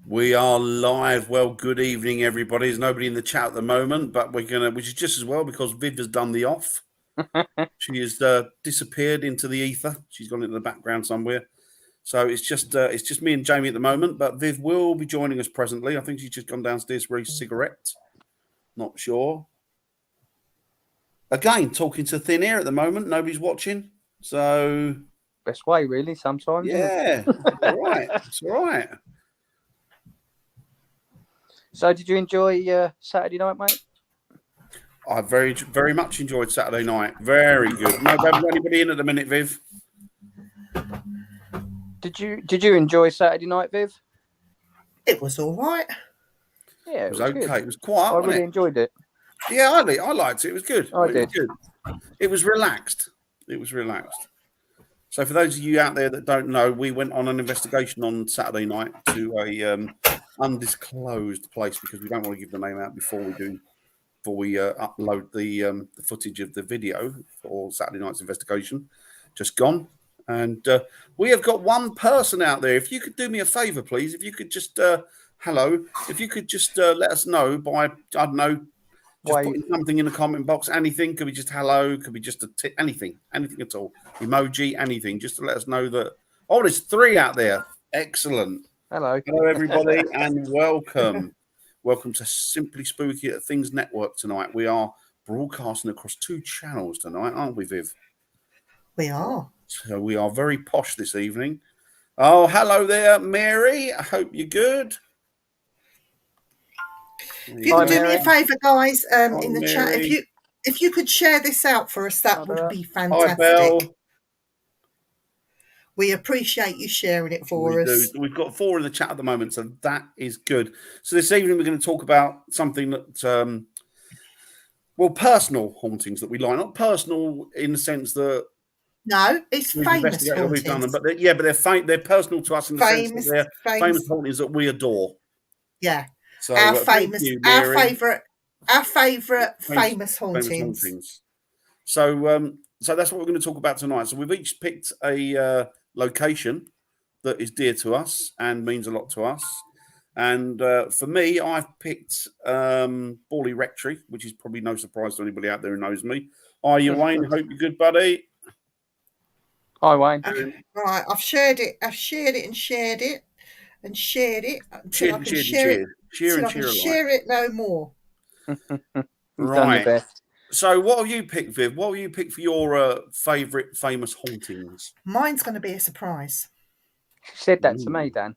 We are live. Well, good evening, everybody. There's nobody in the chat at the moment, but which is just as well because Viv has done the off. She has disappeared into the ether. She's gone into the background somewhere. So it's just me and Jamie at the moment, but Viv will be joining us presently. I think she's just gone downstairs for a cigarette. Not sure. Again, talking to thin air at the moment. Nobody's watching. So best way, really, sometimes. Yeah. All right. It's all right. So, did you enjoy Saturday night, mate? I very, very much enjoyed Saturday night. Very good. No, haven't got anybody in at the minute, Viv. Did you enjoy Saturday night, Viv? It was all right. Yeah, it was okay. Good. It was quiet. I really enjoyed it. Yeah, I liked it. It was good. I did. Was good. It was relaxed. It was relaxed. So, for those of you out there that don't know, we went on an investigation on Saturday night to a undisclosed place because we don't want to give the name out before we upload the footage of the video for Saturday night's investigation. Just gone. And we have got one person out there. If you could do me a favour, please, if you could just hello, if you could just let us know by, I don't know, just putting something in the comment box, anything. Could be just hello, could be just anything at all. Emoji, anything, just to let us know that. Oh, there's 3 out there. Excellent. Hello, everybody, and welcome. Welcome to Simply Spooky at Things Network tonight. We are broadcasting across 2 channels tonight, aren't we, Viv? We are. So we are very posh this evening. Oh, hello there, Mary. I hope you're good. If you could do me a favour, guys, in the chat, if you could share this out for us, that would be fantastic. Hi, Belle. We appreciate you sharing it for us. We've got 4 in the chat at the moment, so that is good. So this evening we're going to talk about something that, personal hauntings that we like. Not personal in the sense that it's famous hauntings. We've done them, but they're personal to us in the sense that they're famous hauntings that we adore. Yeah. So, our favourite famous hauntings. So that's what we're going to talk about tonight. So we've each picked a location that is dear to us and means a lot to us. And for me, I've picked Borley Rectory, which is probably no surprise to anybody out there who knows me. Are you, Wayne? Hope you're good, buddy. Hi, Wayne. Right, I've shared it and shared it until I can share it no more. Right. So what have you picked, Viv? What have you picked for your favourite famous hauntings? Mine's going to be a surprise. You said that to me, Dan.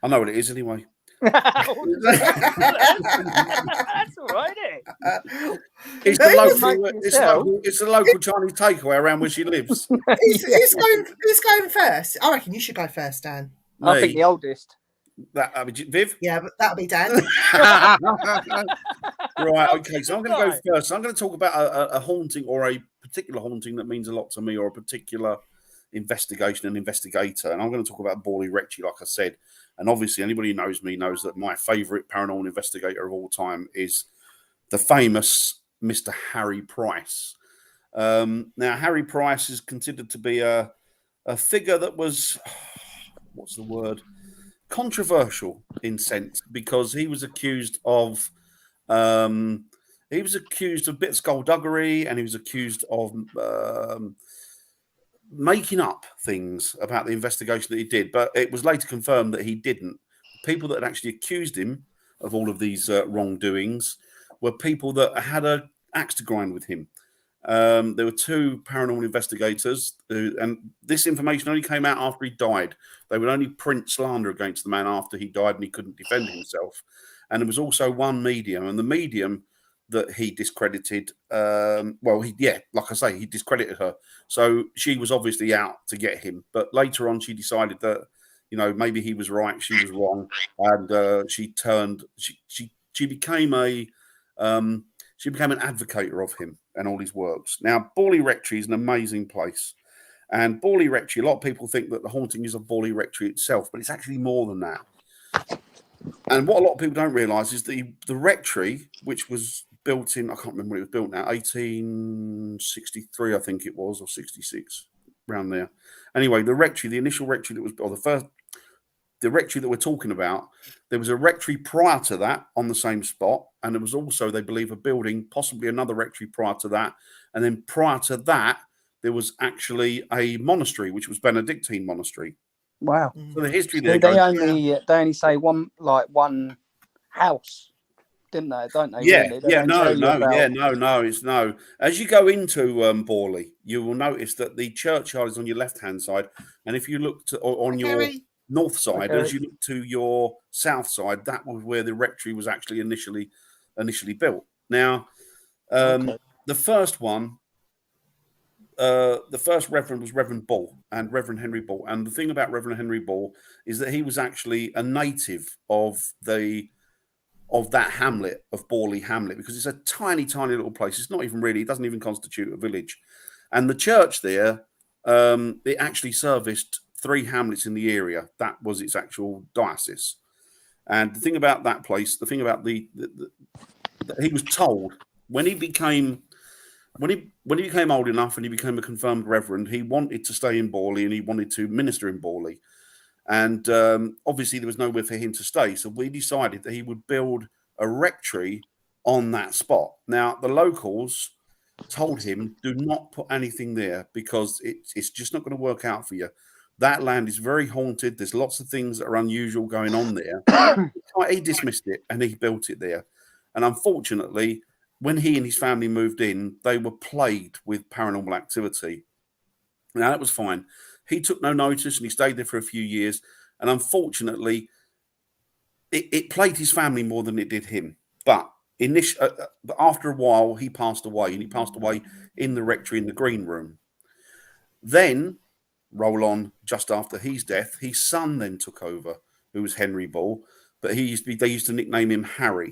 I know what it is anyway. That's all right, It's the local Chinese takeaway around where she lives. Who's going first? I reckon you should go first, Dan. I think the oldest. Viv? Yeah, but that'll be Dan. Right, okay, so I'm going to go first. I'm going to talk about a haunting or a particular haunting that means a lot to me or a particular investigation and investigator. And I'm going to talk about Borley Rectory, like I said. And obviously, anybody who knows me knows that my favourite paranormal investigator of all time is the famous Mr. Harry Price. Now, Harry Price is considered to be a figure that was, what's the word? Controversial in sense because he was accused of a bit of skullduggery and he was accused of making up things about the investigation that he did, but it was later confirmed that he didn't. People that had actually accused him of all of these wrongdoings were people that had an axe to grind with him. There were 2 paranormal investigators, and this information only came out after he died. They would only print slander against the man after he died and he couldn't defend himself. And there was also one medium, and the medium that he discredited, like I say, he discredited her. So she was obviously out to get him. But later on, she decided that, maybe he was right, she was wrong, and she became an advocator of him and all his works. Now, Borley Rectory is an amazing place. And Borley Rectory, a lot of people think that the haunting is of Borley Rectory itself, but it's actually more than that. And what a lot of people don't realise is the rectory, which was built in, I can't remember when it was built now, 1863, I think it was, or 66, around there. Anyway, the rectory, the initial rectory that was, or the first, the rectory that we're talking about, there was a rectory prior to that on the same spot, and there was also, they believe, a building, possibly another rectory prior to that, and then prior to that, there was actually a monastery, which was Benedictine monastery. Wow. So the history they only say one house, didn't they? Don't they? Yeah, really? They yeah, don't tell you about... it's no. As you go into Borley, you will notice that the churchyard is on your left-hand side, and if you look on your north side, as you look to your south side, that was where the rectory was actually initially built. Now, the first one, the first reverend was Reverend Ball, and Reverend Henry Ball. And the thing about Reverend Henry Ball is that he was actually a native of that hamlet of Borley Hamlet, because it's a tiny, tiny little place. It's not even really, it doesn't even constitute a village. And the church there, it actually serviced 3 hamlets in the area. That was its actual diocese. And the thing about that place, the thing about he was told when he became old enough and he became a confirmed reverend, he wanted to stay in Borley and he wanted to minister in Borley. And obviously there was nowhere for him to stay. So we decided that he would build a rectory on that spot. Now, the locals told him, do not put anything there because it's just not going to work out for you. That land is very haunted. There's lots of things that are unusual going on there. He dismissed it and he built it there. And unfortunately, when he and his family moved in, they were plagued with paranormal activity. Now, that was fine. He took no notice and he stayed there for a few years. And unfortunately, it plagued his family more than it did him. But after a while, he passed away, and he passed away in the rectory in the green room. Then, roll on just after his death, his son then took over, who was Henry Ball. But they used to nickname him Harry.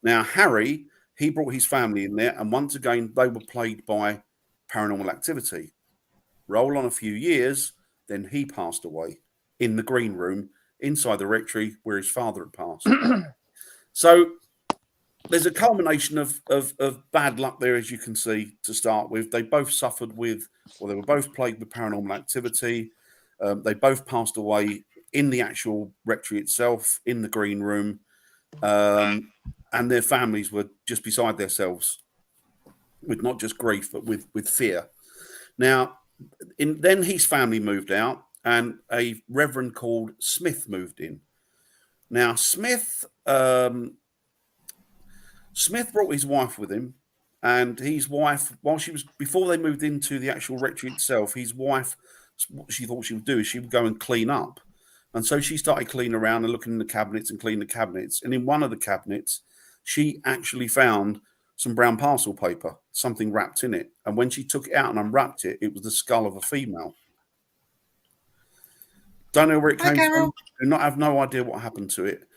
Now, Harry, he brought his family in there, and once again, they were plagued by paranormal activity. Roll on a few years, then he passed away in the green room inside the rectory where his father had passed. So there's a culmination of bad luck there, as you can see, to start with. They both suffered with, or they were both plagued with paranormal activity. They both passed away in the actual rectory itself, in the green room. And their families were just beside themselves with not just grief, but with fear. Now, then his family moved out, and a reverend called Smith moved in. Now, Smith brought his wife with him, and his wife, before they moved into the actual rectory itself, his wife, what she thought she would do is she would go and clean up. And so she started cleaning around and looking in the cabinets and cleaning the cabinets. And in one of the cabinets, she actually found some brown parcel paper, something wrapped in it. And when she took it out and unwrapped it, it was the skull of a female. Don't know where it came from. I have no idea what happened to it.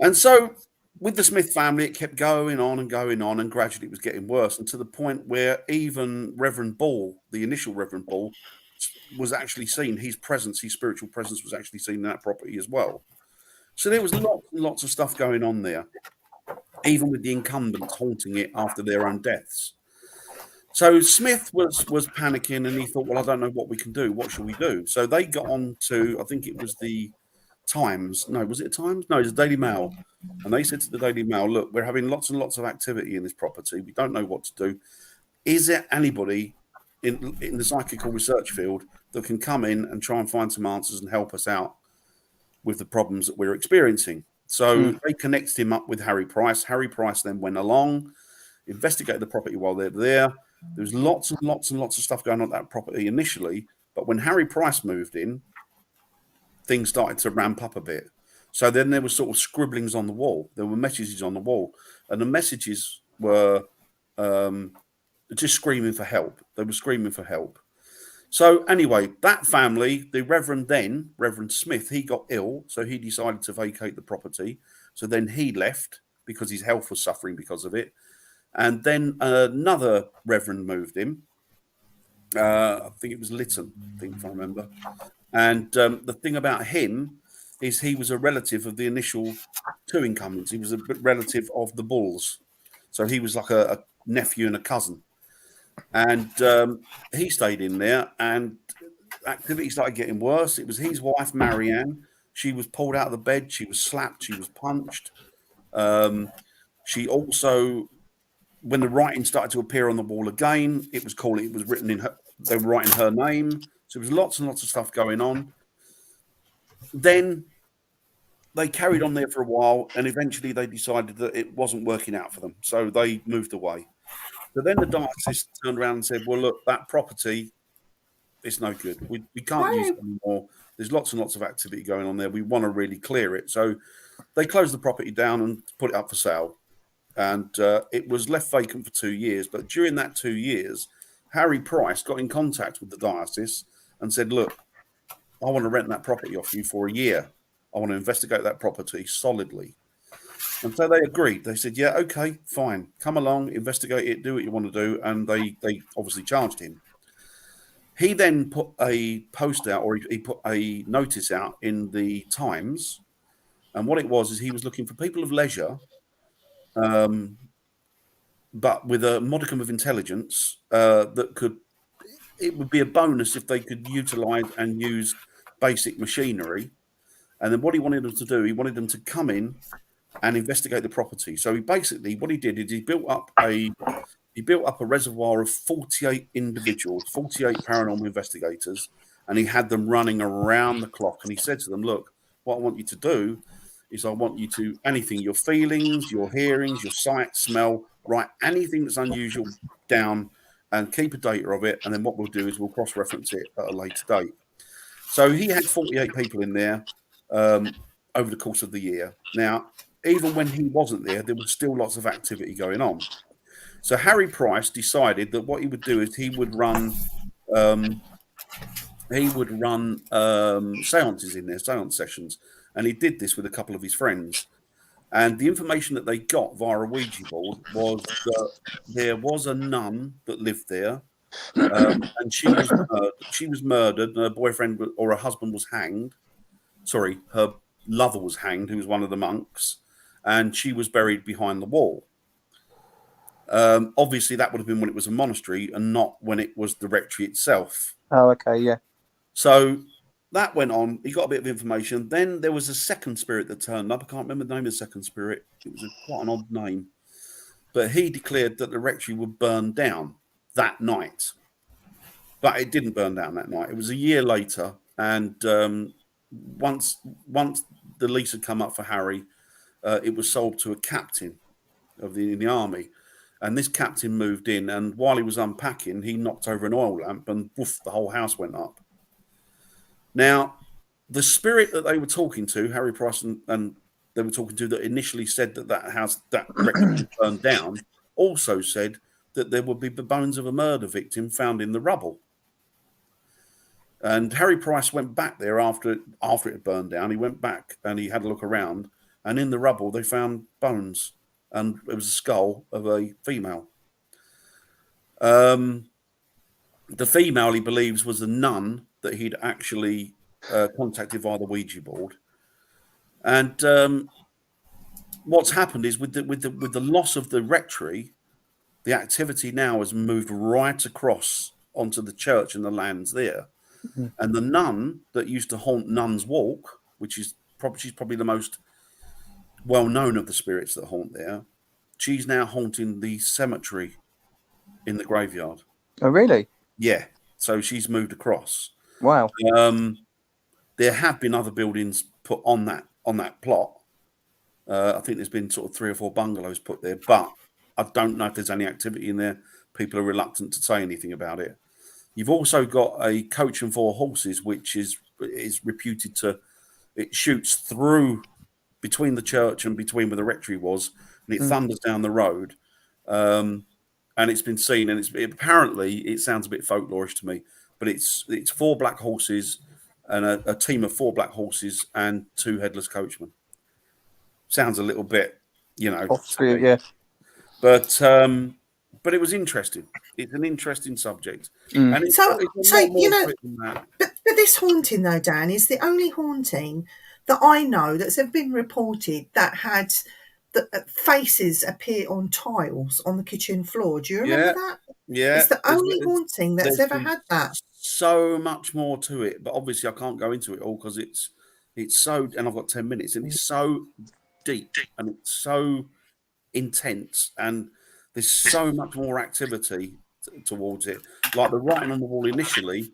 And so with the Smith family, it kept going on, and gradually it was getting worse, and to the point where even Reverend Ball, the initial Reverend Ball, was actually seen. His presence, his spiritual presence, was actually seen in that property as well. So there was lots and lots of stuff going on there, even with the incumbents haunting it after their own deaths. So Smith was panicking, and he thought, well, I don't know what we can do. What shall we do? So they got on to, I think it was the Times. No, was it Times? No, it was the Daily Mail. And they said to the Daily Mail, look, we're having lots and lots of activity in this property. We don't know what to do. Is there anybody in the psychical research field that can come in and try and find some answers and help us out with the problems that we're experiencing? So they connected him up with Harry Price. Harry Price then went along, investigated the property while they're there. There was lots and lots and lots of stuff going on at that property initially. But when Harry Price moved in, things started to ramp up a bit. So then there were sort of scribblings on the wall. There were messages on the wall. And the messages were just screaming for help. They were screaming for help. So anyway, that family, the Reverend Smith, he got ill. So he decided to vacate the property. So then he left because his health was suffering because of it. And then another reverend moved in. I think it was Lytton, if I remember. And the thing about him is he was a relative of the initial 2 incumbents. He was a relative of the Bulls. So he was like a nephew and a cousin. And he stayed in there. And activity started getting worse. It was his wife, Marianne. She was pulled out of the bed. She was slapped. She was punched. She also, when the writing started to appear on the wall again, it was written in her. They were writing her name. So there was lots and lots of stuff going on. Then they carried on there for a while, and eventually they decided that it wasn't working out for them. So they moved away. So then the diocese turned around and said, well, look, that property, it's no good. We can't use it anymore. There's lots and lots of activity going on there. We want to really clear it. So they closed the property down and put it up for sale. And it was left vacant for 2 years. But during that 2 years, Harry Price got in contact with the diocese and said, look, I want to rent that property off you for a year. I want to investigate that property solidly. And so they agreed. They said, yeah, okay, fine. Come along, investigate it, do what you want to do. And they obviously charged him. He then put a post out, or he put a notice out in the Times. And what it was is he was looking for people of leisure, but with a modicum of intelligence it would be a bonus if they could utilize and use basic machinery. And then what he wanted them to do, he wanted them to come in and investigate the property. So what he did is he built up a reservoir of 48 individuals, 48 paranormal investigators, and he had them running around the clock. And he said to them, look, what I want you to do is I want you to, anything, your feelings, your hearings, your sight, smell, write anything that's unusual down and keep a data of it. And then what we'll do is we'll cross-reference it at a later date. So he had 48 people in there over the course of the year. Now, even when he wasn't there, there was still lots of activity going on. So Harry Price decided that what he would do is he would run seances in there, seance sessions. And he did this with a couple of his friends. And the information that they got via a Ouija board was that there was a nun that lived there, and she was murdered, and her boyfriend or her husband was hanged. Sorry, her lover was hanged, who was one of the monks, and she was buried behind the wall. Obviously, that would have been when it was a monastery and not when it was the rectory itself. Oh, okay, yeah. So that went on. He got a bit of information. Then there was a second spirit that turned up. I can't remember the name of the second spirit. It was quite an odd name. But he declared that the rectory would burn down that night. But it didn't burn down that night. It was a year later. And once the lease had come up for Harry, it was sold to a captain in the army. And this captain moved in. And while he was unpacking, he knocked over an oil lamp and woof, the whole house went up. Now, the spirit that they were talking to, Harry Price and they were talking to, that initially said that house, that rectory would burn down, also said that there would be the bones of a murder victim found in the rubble. And Harry Price went back there after it had burned down. He went back and he had a look around, and in the rubble they found bones, and it was a skull of a female. The female, he believes, was a nun that he'd actually contacted via the Ouija board. And what's happened is with the loss of the rectory, the activity now has moved right across onto the church and the lands there. Mm-hmm. And the nun that used to haunt Nun's Walk, she's probably the most well-known of the spirits that haunt there, she's now haunting the cemetery in the graveyard. Oh, really? Yeah. So she's moved across. Wow. There have been other buildings put on that plot. I think there's been sort of 3 or 4 bungalows put there, but I don't know if there's any activity in there. People are reluctant to say anything about it. You've also got a coach and 4 horses, which is reputed to, it shoots through between the church and between where the rectory was, and it thunders down the road. And it's been seen, and apparently it sounds a bit folklorish to me, but it's 4 black horses and a team of 4 black horses and 2 headless coachmen. Sounds a little bit, off-spirit, yeah. But it was interesting. It's an interesting subject. And it's but this haunting though, Dan, is the only haunting that I know that's ever been reported that had the faces appear on tiles on the kitchen floor. Do you remember that? Yeah. It's the only haunting that's ever had that. so much more to it, but obviously I can't go into it all because it's so, and I've got 10 minutes, and it's so deep and it's so intense, and there's so much more activity towards it. Like the writing on the wall initially,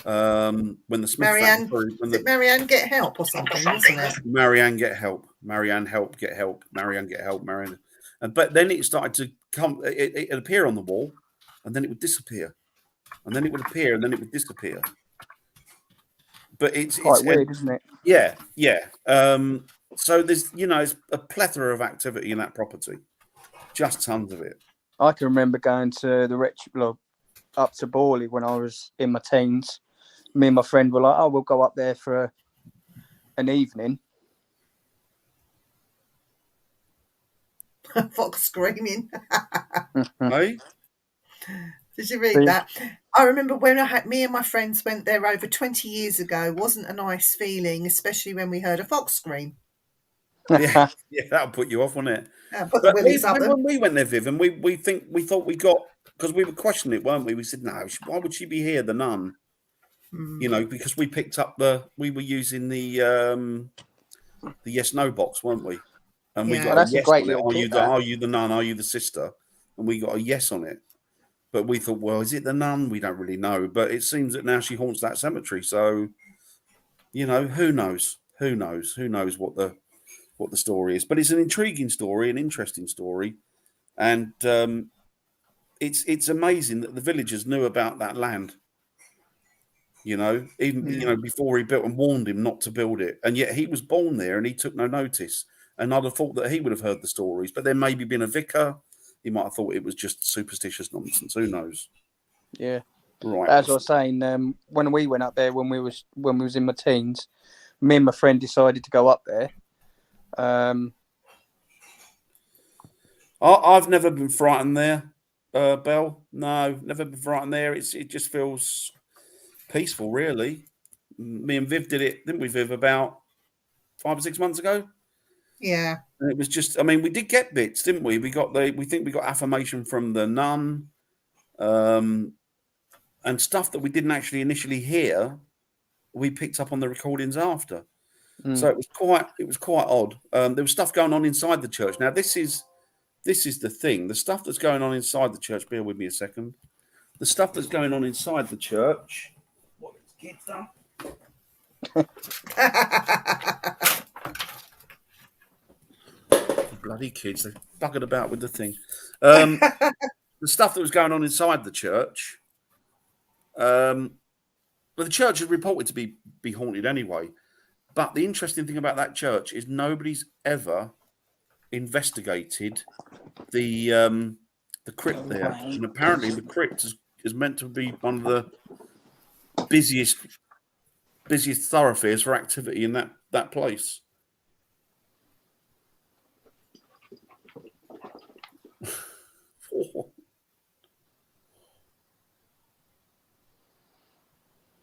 when the Smith Marianne, family, when is it the Marianne Get Help or something, wasn't it? Marianne get help, Marianne help, get help, Marianne get help, Marianne, and but then it started to come, it'd appear on the wall, and then it would disappear, and then it would appear, and then it would disappear. But it's Quite weird, isn't it? Yeah, yeah. So there's, it's a plethora of activity in that property, just tons of it. I can remember going to the Retro Blog up to Borley when I was in my teens. Me and my friend were like, "Oh, we'll go up there for an evening." Fox screaming. Hey? Did you read that? I remember when me and my friends went there over 20 years ago. Wasn't a nice feeling, especially when we heard a fox scream. Yeah, that'll put you off, wouldn't it? Put the But willies up them. when we went there, Viv, and we thought we got, because we were questioning it, weren't we? We said, no, why would she be here, the nun? Because we picked up we were using the yes no box, weren't we? And we Yeah. got That's a a yes great on it. little kit, Are you the nun? Are you the sister? And we got a yes on it. But we thought, well, is it the nun? We don't really know. But it seems that now she haunts that cemetery. So, who knows? Who knows? Who knows what the story is? But it's an intriguing story, an interesting story, and it's amazing that the villagers knew about that land. Even before he built, and warned him not to build it, and yet he was born there and he took no notice. And I'd have thought that he would have heard the stories, but there maybe been a vicar. He might have thought it was just superstitious nonsense. Who knows? Yeah. Right. As I was saying, when we went up there when we was in my teens, me and my friend decided to go up there. I've never been frightened there, Belle. No, never been frightened there. It just feels peaceful, really. Me and Viv did it, didn't we, Viv, about 5 or 6 months ago? Yeah. And it was just, I mean, we did get bits, didn't we? We think we got affirmation from the nun, and stuff that we didn't actually initially hear. We picked up on the recordings after. So it was quite odd. There was stuff going on inside the church. Now this is the thing. The stuff that's going on inside the church. Bear with me a second. The stuff that's going on inside the church. What these kids done? Bloody kids! They buggered about with the thing. The stuff that was going on inside the church. Well, the church is reported to be haunted anyway. But the interesting thing about that church is nobody's ever investigated the crypt there, and apparently the crypt is meant to be one of the busiest thoroughfares for activity in that place.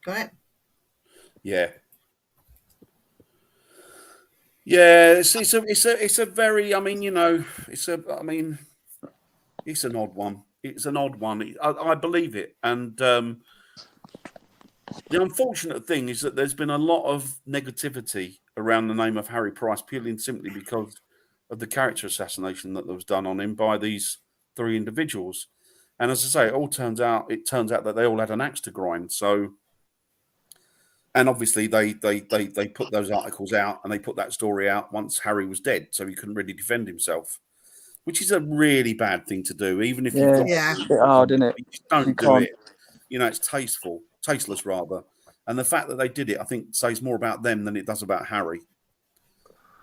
Got it? Yeah. Yeah, it's a very, it's an odd one. It's an odd one. I believe it, and the unfortunate thing is that there's been a lot of negativity around the name of Harry Price purely and simply because of the character assassination that was done on him by these 3 individuals. And as I say, it turns out that they all had an axe to grind. So, and obviously they put those articles out and they put that story out once Harry was dead, so he couldn't really defend himself, which is a really bad thing to do. Even if you've got it's a bit hard, isn't it? don't do it. It's tasteless rather. And the fact that they did it, I think, says more about them than it does about Harry.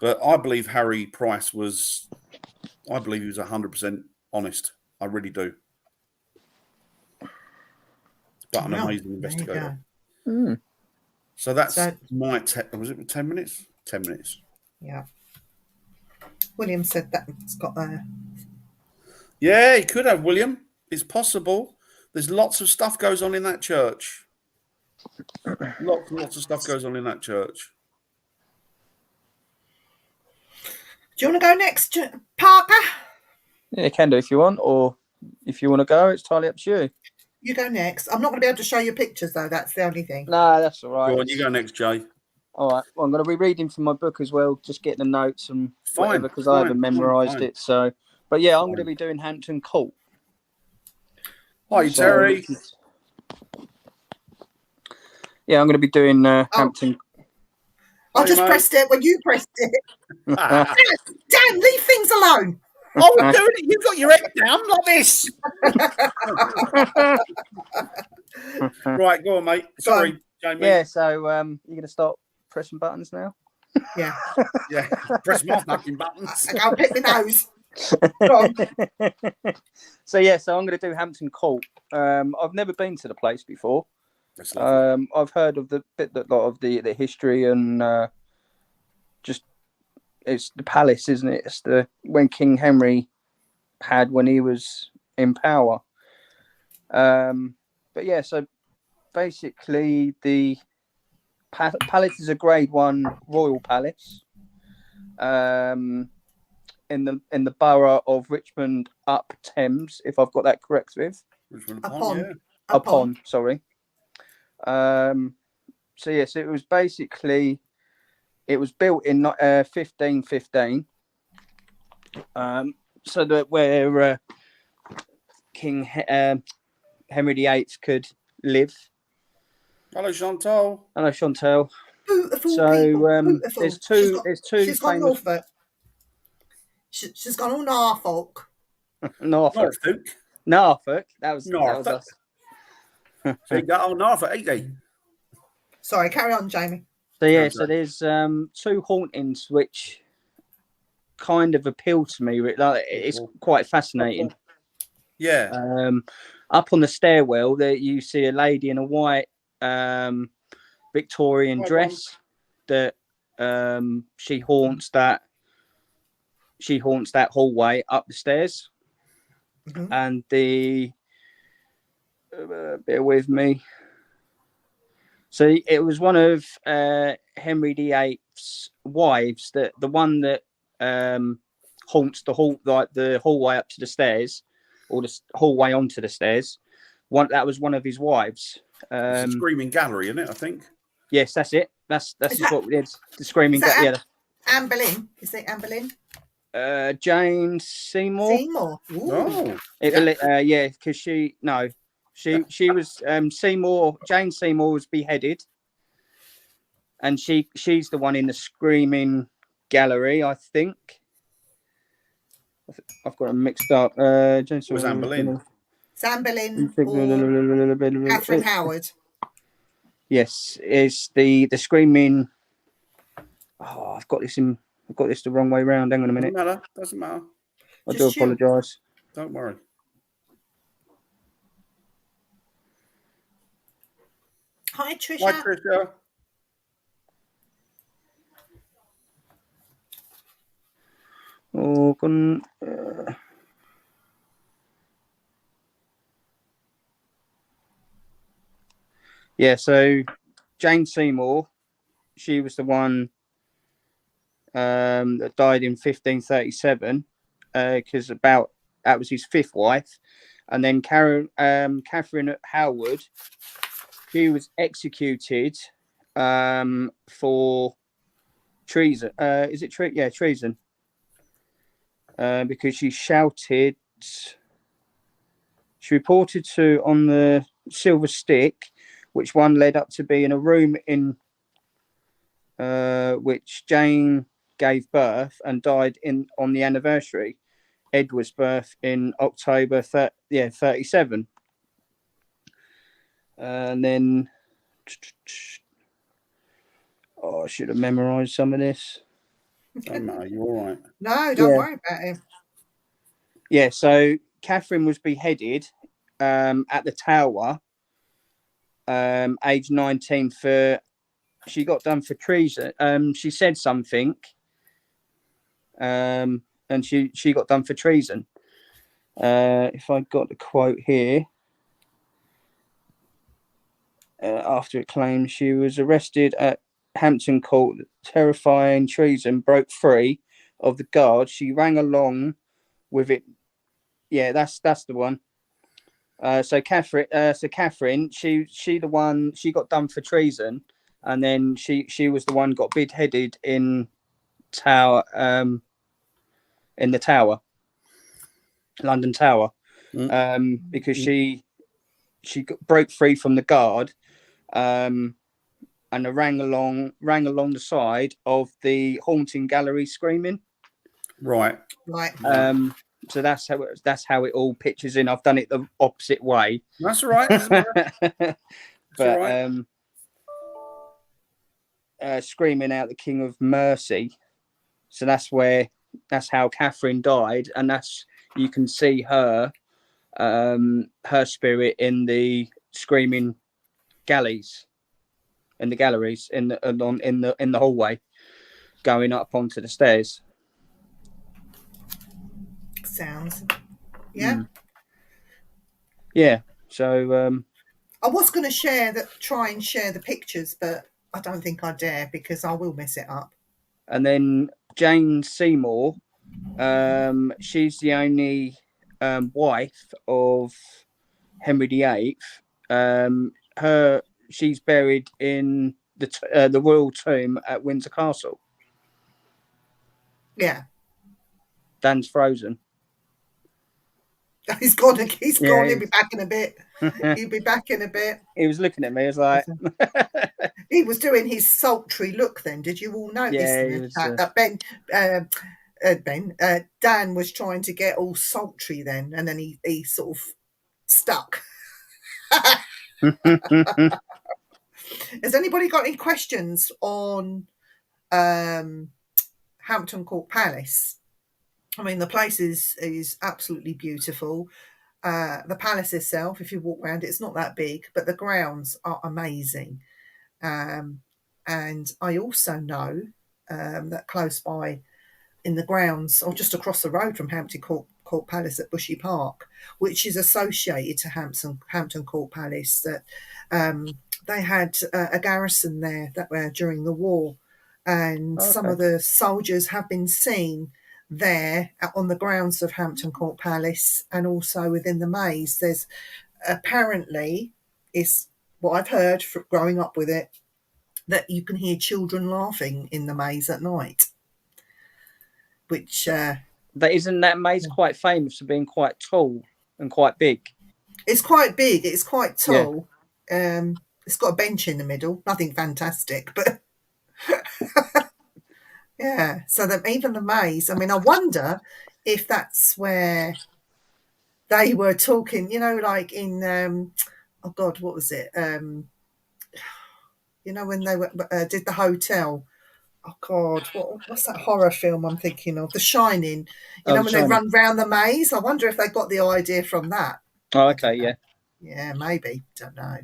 But I believe Harry Price was 100% honest. I really do. But an amazing investigator. So that's my was it 10 minutes? 10 minutes. Yeah. William said that it's got there. Yeah, he could have, William. It's possible. There's lots of stuff goes on in that church. Lots of stuff goes on in that church. Do you want to go next, Parker? Yeah, you can do if you want, or if you want to go, it's entirely up to you. You go next. I'm not going to be able to show you pictures though. That's the only thing. No, that's all right. Go on, you go next, Jay. All right. Well, I'm going to be reading from my book as well, just getting the notes and whatever, because I haven't memorised it. So, but yeah, I'm going to be doing Hampton Court. Hi, Terry. Yeah, I'm going to be doing Hampton. I just pressed it when you pressed it. Dan, leave things alone. Oh, we're doing it. You've got your head down like this. Right, go on, mate. Sorry, Jamie. Yeah, so you're going to start pressing buttons now? Yeah. Yeah, press my fucking buttons. I'll pick the nose. Go on. So I'm going to do Hampton Court. I've never been to the place before. I've heard of a lot of the history and just it's the palace, isn't it? It's the when King Henry had when he was in power. But yeah, so basically the palace is a Grade 1 royal palace. In the borough of Richmond up Thames, if I've got that correct, with Richmond upon. Sorry. So yes, it was built in 1515. So that where King Henry VIII could live. Hello, Chantal. Hello, Chantal. Beautiful so people. there's two. She's gone Norfolk. She's gone all Norfolk. Norfolk. That was us. So you got on Norfolk, ain't they? Sorry, carry on, Jamie. So yeah, so there's two hauntings which kind of appeal to me. Like, it's quite fascinating. Yeah. Up on the stairwell, there you see a lady in a white Victorian dress that she haunts that hallway up the stairs. Mm-hmm. And bear with me. So it was one of Henry VIII's wives, that the one that haunts the hallway up to the stairs, or the hallway onto the stairs. That was one of his wives. It's a Screaming Gallery, isn't it? I think. Yes, that's it. That's what we did. The Screaming Gallery. Anne Boleyn. Is it Anne Boleyn? Jane Seymour. Ooh. Yeah, because she was Seymour. Jane Seymour was beheaded, and she's the one in the Screaming Gallery, I think. I've got them mixed up. Jane was Anne Boleyn. Anne Boleyn or Catherine Howard. Yes, it's the Screaming. Oh, I've got this the wrong way round. Hang on a minute. Doesn't matter. I do apologise. Don't worry. Hi, Trisha. Hi, Trisha. Oh, yeah. So Jane Seymour, she was the one that died in 1537, because that was his fifth wife, and then Catherine Howard, she was executed for treason. Is it treason? Yeah, treason. Because she shouted. She reported to on the silver stick, which one led up to be in a room in which Jane gave birth and died on the anniversary, Edward's birth in October 37. And then I should have memorized some of this. Don't matter, you're all right. No, don't worry about it. Yeah, so Catherine was beheaded at the Tower, age 19 she got done for treason. She said something, and she got done for treason. If I got the quote here, after it claimed she was arrested at Hampton Court, terrifying treason, broke free of the guard. She ran along with it. Yeah, that's the one. So Catherine, she the one, she got done for treason, and then she was the one got beheaded in Tower, in the Tower, London Tower, because she broke free from the guard, and rang along the side of the haunting gallery screaming. Right. So that's how it all pitches in. I've done it the opposite way. That's all right. But screaming out the King of Mercy. So that's how Catherine died, and you can see her spirit in the screaming galleys, in the galleries, in the hallway, going up onto the stairs. Sounds, yeah. Yeah. So I was going to try and share the pictures, but I don't think I dare because I will mess it up. And then Jane Seymour, she's the only wife of Henry VIII. She's buried in the royal tomb at Windsor Castle. Yeah. Dan's frozen. He's gone. He'll be back in a bit. He'll be back in a bit. He was looking at me. I was like, he was doing his sultry look. Then did you all notice that Dan was trying to get all sultry then, and then he sort of stuck. Has anybody got any questions on Hampton Court Palace? I mean, the place is absolutely beautiful. The palace itself, if you walk around, it's not that big, but the grounds are amazing. And I also know that close by in the grounds, or just across the road from Hampton Court Palace at Bushy Park, which is associated to Hampton Court Palace, that they had a garrison there during the war, and some of the soldiers have been seen there on the grounds of Hampton Court Palace, and also within the maze. There's apparently, is what I've heard from growing up with it, that you can hear children laughing in the maze at night. Which isn't that maze quite famous for being quite tall and quite big? It's quite big. It's quite tall. Yeah. It's got a bench in the middle. Nothing fantastic, but yeah. So that even the maze. I mean, I wonder if that's where they were talking. You know, like in oh God, what was it? You know, when they did the hotel. Oh God, what's that horror film I'm thinking of? The Shining. You know, when they run round the maze. I wonder if they got the idea from that. Oh, okay, yeah. Yeah, maybe. Don't know.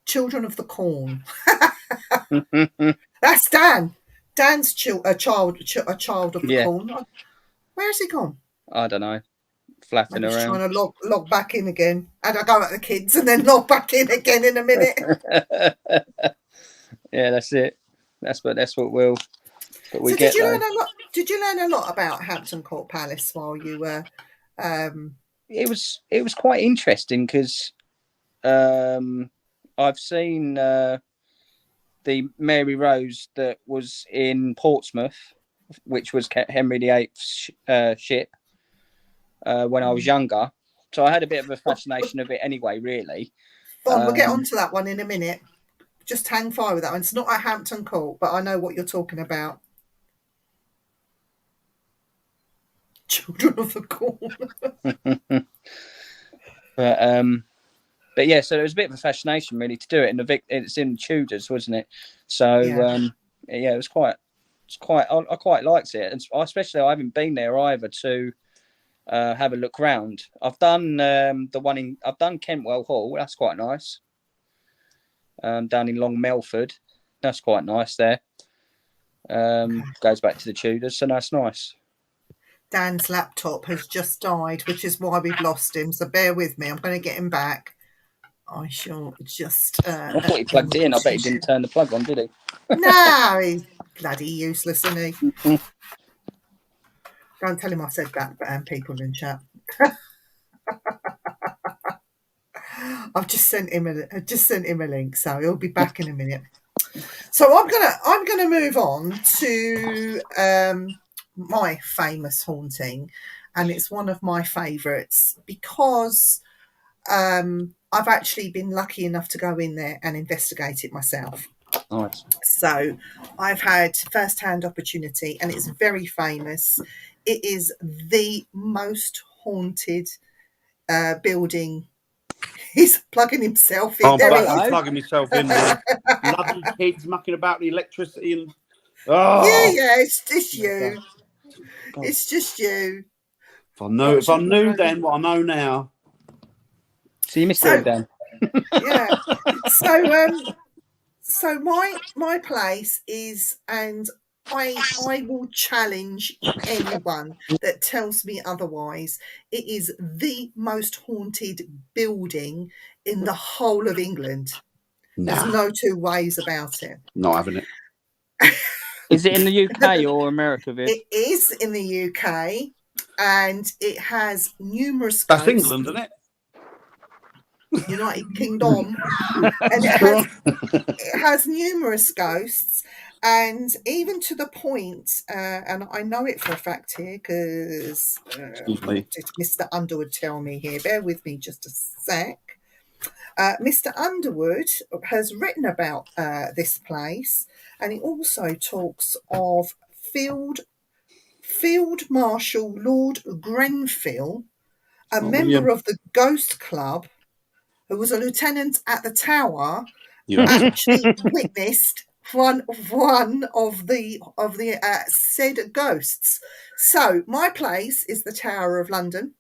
Children of the Corn. That's Dan. Dan's a child of the corn. Where has he gone? I don't know. Flapping around. Trying to log back in again. And I go at the kids and then log back in again in a minute. Yeah, that's it. That's what we'll. But we so get. Did you learn a lot about Hampton Court Palace while you were? It was quite interesting because I've seen the Mary Rose that was in Portsmouth, which was Henry VIII's ship when I was younger. So I had a bit of a fascination of it anyway, really. We'll get onto that one in a minute. Just hang fire with that one. It's not at Hampton Court, but I know what you're talking about. Children of the Corn. But yeah, so there was a bit of a fascination really to do it, and it's in Tudors, wasn't it? So it was quite. I quite liked it, and especially I haven't been there either to have a look round. I've done I've done Kentwell Hall. That's quite nice. Down in Long Melford, that's quite nice there. Goes back to the Tudors, so that's nice. Dan's laptop has just died, which is why we've lost him. So bear with me. I'm going to get him back. I shall just. I thought he plugged in. I bet he didn't turn the plug on, did he? No, he's bloody useless, isn't he? Don't tell him I said that, people in chat. I've just sent him a link, so he'll be back in a minute. So I'm gonna move on to my famous haunting, and it's one of my favourites because I've actually been lucky enough to go in there and investigate it myself. Nice. So I've had first-hand opportunity, and it's very famous. It is the most haunted building. He's plugging himself in. I'm There he is. plugging myself in there. Bloody kids mucking about the electricity and Yeah, it's just you. God. It's just you. If I knew then what I know now. So you missed it all, Dan. Yeah. So my place is, and I will challenge anyone that tells me otherwise. It is the most haunted building in the whole of England. There's no two ways about it. Not having it. Is it in the UK or America, Viv? It is in the UK, and it has numerous That's ghosts. England, isn't it? United Kingdom, and it has numerous ghosts, and even to the point, and I know it for a fact here because what did Mr. Underwood tell me here? Bear with me just a sec. Mr. Underwood has written about this place, and he also talks of Field Marshal Lord Grenfell, a member of the Ghost Club, who was a lieutenant at the Tower, actually witnessed one of the said ghosts. So my place is the Tower of London.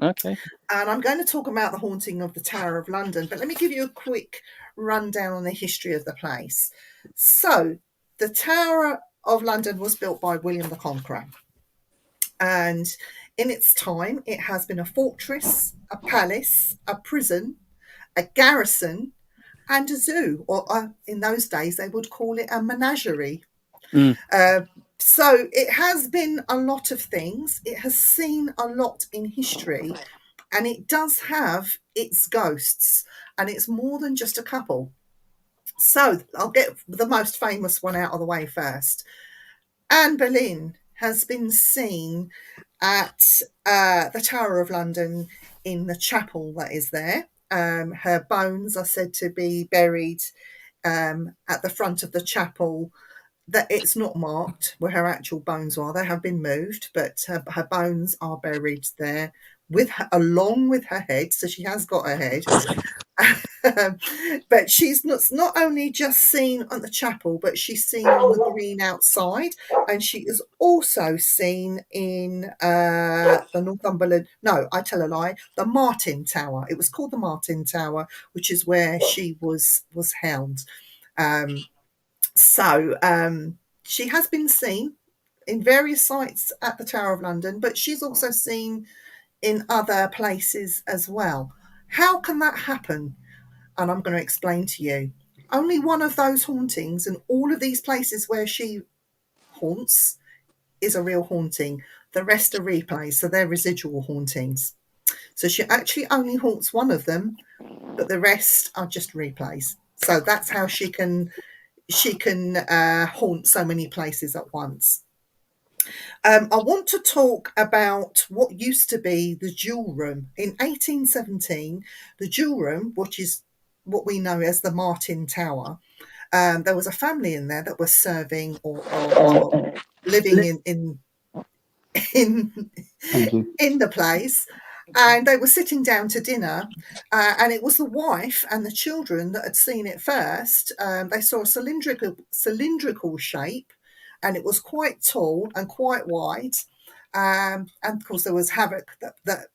Okay. And I'm going to talk about the haunting of the Tower of London, but let me give you a quick rundown on the history of the place. So the Tower of London was built by William the Conqueror, and in its time it has been a fortress, a palace, a prison, a garrison, and a zoo, or in those days they would call it a menagerie. So it has been a lot of things. It has seen a lot in history, and it does have its ghosts, and it's more than just a couple. So I'll get the most famous one out of the way first. Anne Boleyn has been seen at the Tower of London in the chapel that is there. Her bones are said to be buried at the front of the chapel. That it's not marked where her actual bones are. They have been moved, but her bones are buried there along with her head. So she has got her head. But she's not only just seen on the chapel, but she's seen on the green outside, and she is also seen in the Northumberland. No, I tell a lie. The Martin Tower. It was called the Martin Tower, which is where she was held. She has been seen in various sites at the Tower of London, but she's also seen in other places as well. How can that happen? And I'm going to explain to you. Only one of those hauntings and all of these places where she haunts is a real haunting. The rest are replays, so they're residual hauntings. So she actually only haunts one of them, but the rest are just replays. So that's how she can haunt so many places at once. I want to talk about what used to be the Jewel Room. In 1817, the Jewel Room, which is what we know as the Martin Tower, there was a family in there that was serving or living in the place, and they were sitting down to dinner, and it was the wife and the children that had seen it first. They saw a cylindrical shape, and it was quite tall and quite wide, and of course there was havoc that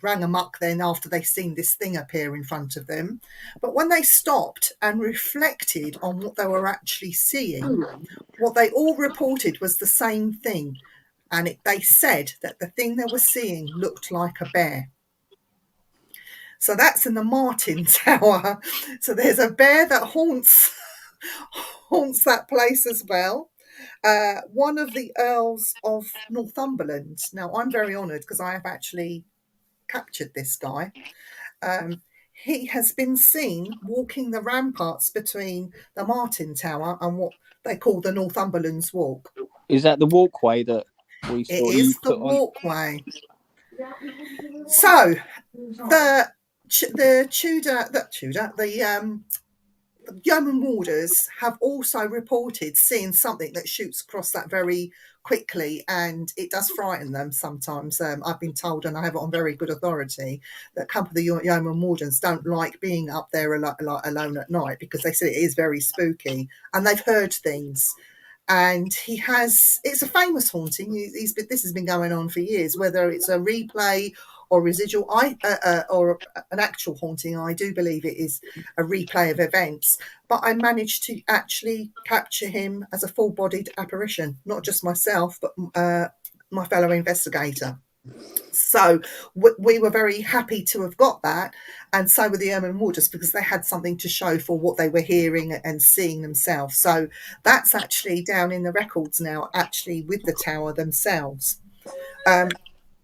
rang amok then after they seen this thing appear in front of them. But when they stopped and reflected on what they were actually seeing, what they all reported was the same thing. And they said that the thing they were seeing looked like a bear. So that's in the Martin Tower. So there's a bear that haunts that place as well. One of the Earls of Northumberland. Now, I'm very honoured because I have actually captured this guy. he has been seen walking the ramparts between the Martin Tower and what they call the Northumberland's Walk. Is that the walkway that we It saw you is the put on? walkway. So the Yeoman warders have also reported seeing something that shoots across that very quickly, and it does frighten them sometimes. I've been told, and I have it on very good authority, that company Yeoman wardens don't like being up there alone at night because they say it is very spooky, and they've heard things. And it's a famous haunting. This has been going on for years, whether it's a replay or residual, or an actual haunting. I do believe it is a replay of events, but I managed to actually capture him as a full-bodied apparition, not just myself, but my fellow investigator. So we were very happy to have got that, and so were the Ermine Warders, because they had something to show for what they were hearing and seeing themselves. So that's actually down in the records now, actually with the tower themselves.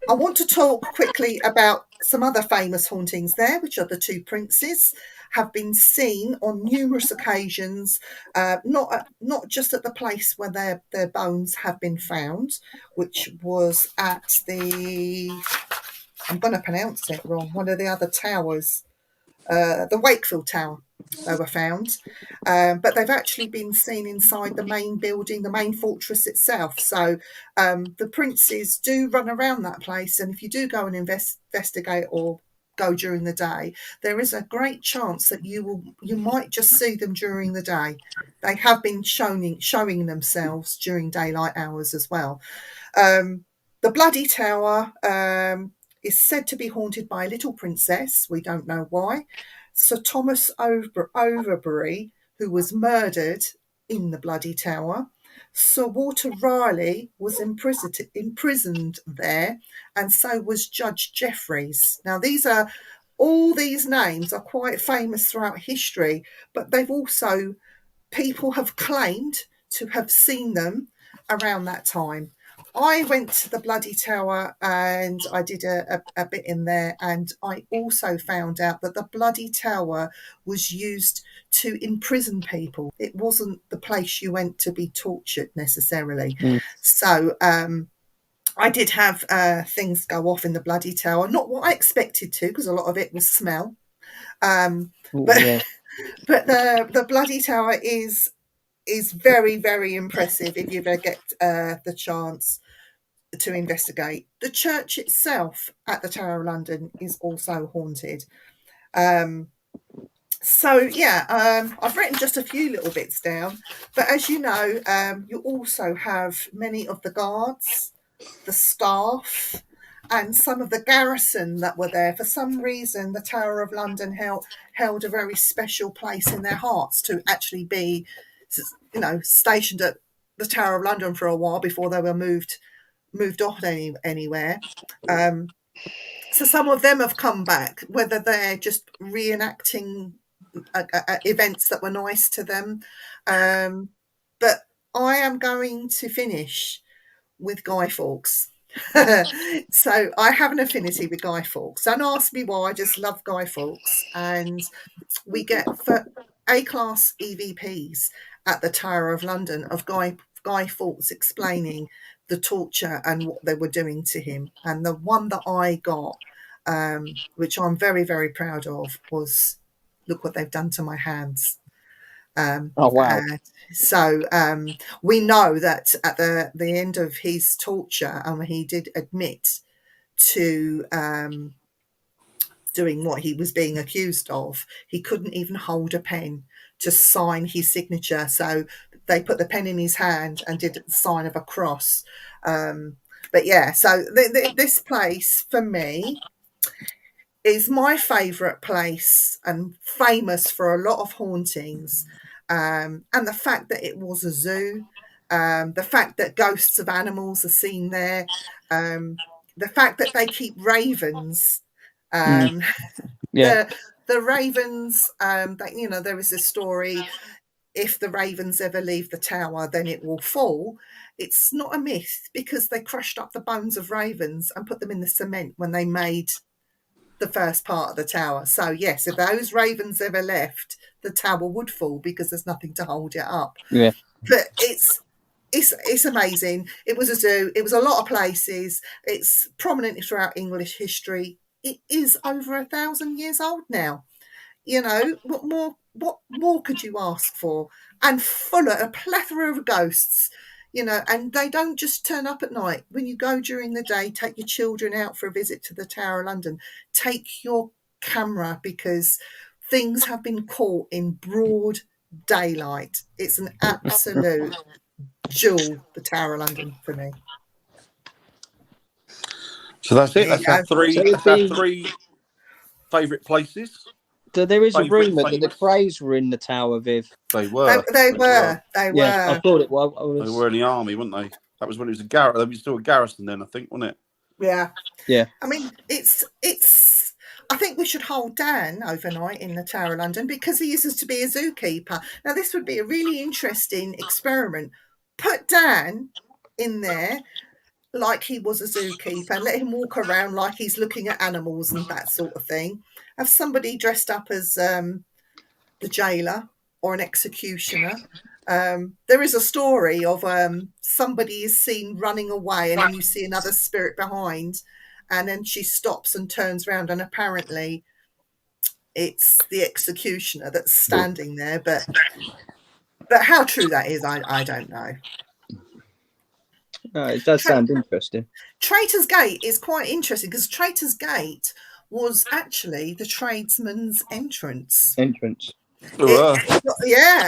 I want to talk quickly about some other famous hauntings there, which are the two princes, have been seen on numerous occasions, not just at the place where their bones have been found, which was at I'm going to pronounce it wrong, one of the other towers, the Wakefield Tower. They were found, but they've actually been seen inside the main building, the main fortress itself. So the princes do run around that place, and if you do go and investigate or go during the day, there is a great chance that you might just see them during the day. They have been showing themselves during daylight hours as well. The Bloody Tower is said to be haunted by a little princess. We don't know why. Sir Thomas Overbury, who was murdered in the Bloody Tower. Sir Walter Raleigh was imprisoned there, and so was Judge Jeffreys. Now, all these names are quite famous throughout history, but people have claimed to have seen them around that time. I went to the Bloody Tower and I did a bit in there, and I also found out that the Bloody Tower was used to imprison people. It wasn't the place you went to be tortured necessarily. So I did have things go off in the Bloody Tower, not what I expected to, because a lot of it was smell. But the Bloody Tower is very, very impressive if you ever get the chance to investigate. The church itself at the Tower of London is also haunted. I've written just a few little bits down, but as you know, you also have many of the guards, the staff, and some of the garrison that were there. For some reason, the Tower of London held a very special place in their hearts to actually be, stationed at the Tower of London for a while before they were moved on anywhere. So some of them have come back, whether they're just reenacting events that were nice to them. But I am going to finish with Guy Fawkes. So I have an affinity with Guy Fawkes. Don't ask me why, I just love Guy Fawkes. And we get A-class EVPs at the Tower of London of Guy Fawkes explaining the torture and what they were doing to him. And the one that I got, which I'm very, very proud of, was, look what they've done to my hands. Oh, wow. So we know that at the end of his torture, he did admit to doing what he was being accused of. He couldn't even hold a pen to sign his signature. So they put the pen in his hand and did the sign of a cross. But yeah, so this place for me is my favourite place and famous for a lot of hauntings. And the fact that it was a zoo, the fact that ghosts of animals are seen there, the fact that they keep ravens. The ravens, there is a story, if the ravens ever leave the tower, then it will fall. It's not a myth, because they crushed up the bones of ravens and put them in the cement when they made the first part of the tower. So yes, if those ravens ever left, the tower would fall because there's nothing to hold it up. Yeah. But it's amazing. It was a zoo. It was a lot of places. It's prominent throughout English history. It is over 1,000 years old now. You know, what more could you ask for? And full of a plethora of ghosts, you know, and they don't just turn up at night. When you go during the day, take your children out for a visit to the Tower of London. Take your camera, because things have been caught in broad daylight. It's an absolute jewel, the Tower of London, for me. So that's it. There you That's our go. three. So it'd That's our be- three favourite places. So there is a Favourite rumour that the famous? Krays were in the tower, Viv. They were. They were. Yeah, I thought it was. They were in the army, weren't they? That was when it was a garrison. There was still a garrison then, I think, wasn't it? Yeah. Yeah. I mean, it's. I think we should hold Dan overnight in the Tower of London because he uses to be a zookeeper. Now, this would be a really interesting experiment. Put Dan in there like he was a zookeeper and let him walk around like he's looking at animals and that sort of thing. Have somebody dressed up as the jailer or an executioner. There is a story of somebody is seen running away and then you see another spirit behind, and then she stops and turns around, and apparently it's the executioner that's standing there. But how true that is, I don't know. It does sound interesting. Traitor's Gate is quite interesting because Traitor's Gate was actually the tradesman's entrance. Yeah,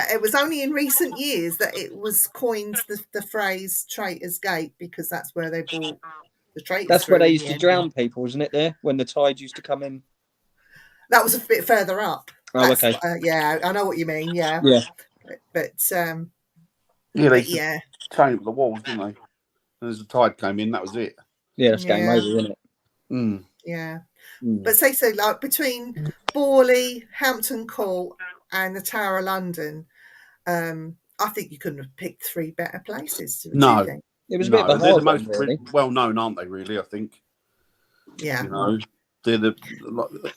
It was only in recent years that it was coined the phrase Traitor's Gate, because that's where they brought the traitors. That's where they used the to drown people, wasn't it? There, when the tide used to come in. That was a bit further up. Oh, okay. Yeah, I know what you mean. Yeah. Yeah. But they changed the walls, didn't they? And as the tide came in, that was it. Yeah, that's game over, isn't it? Mm. Yeah. Mm. But say so, like between Borley, Hampton Court, and the Tower of London, I think you couldn't have picked three better places. No. It was a bit of a they're hard the most one, really. well known, aren't they? Really, I think. Yeah. You know, they're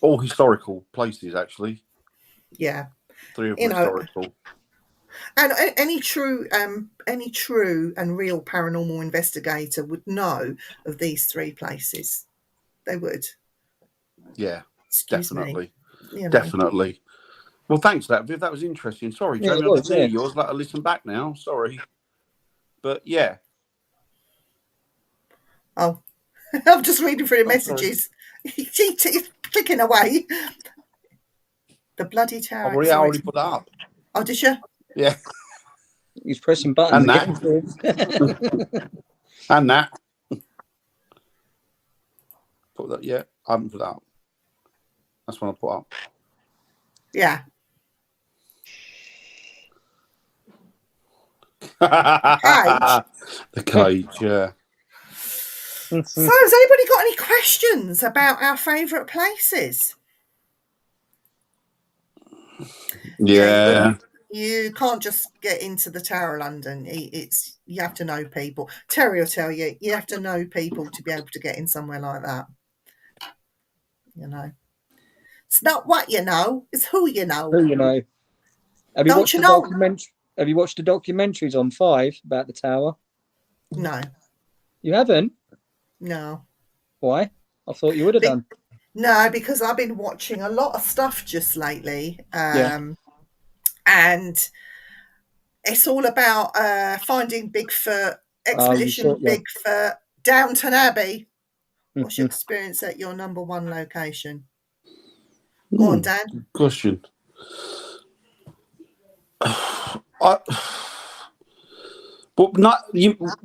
all historical places, actually. Yeah. Three of them historical. And any true and real paranormal investigator would know of these three places. They would. Yeah, Definitely. You know. Definitely. Well, thanks for that, Viv. That was interesting. Sorry, Jamie, I didn't hear yours. I'll listen back now. Sorry. But yeah. Oh, I'm just reading through the messages. She's clicking away. The bloody tower. I already put that up. Oh, did you? Yeah. He's pressing buttons. And that. And that. Put that. Yeah, I haven't put that up. That's what I put up. Yeah. The cage, yeah. So, has anybody got any questions about our favourite places? Yeah. You can't just get into the Tower of London. You have to know people. Terry will tell you, you have to know people to be able to get in somewhere like that. You know, it's not what you know; it's who you know. Who you know? Have you watched the documentaries on 5 about the tower? No. You haven't? No. Why? I thought you would have done. No, because I've been watching a lot of stuff just lately. And it's all about finding Bigfoot, Expedition Bigfoot, Downton Abbey. What's your experience at your number one location? Go on, Dan. Good question.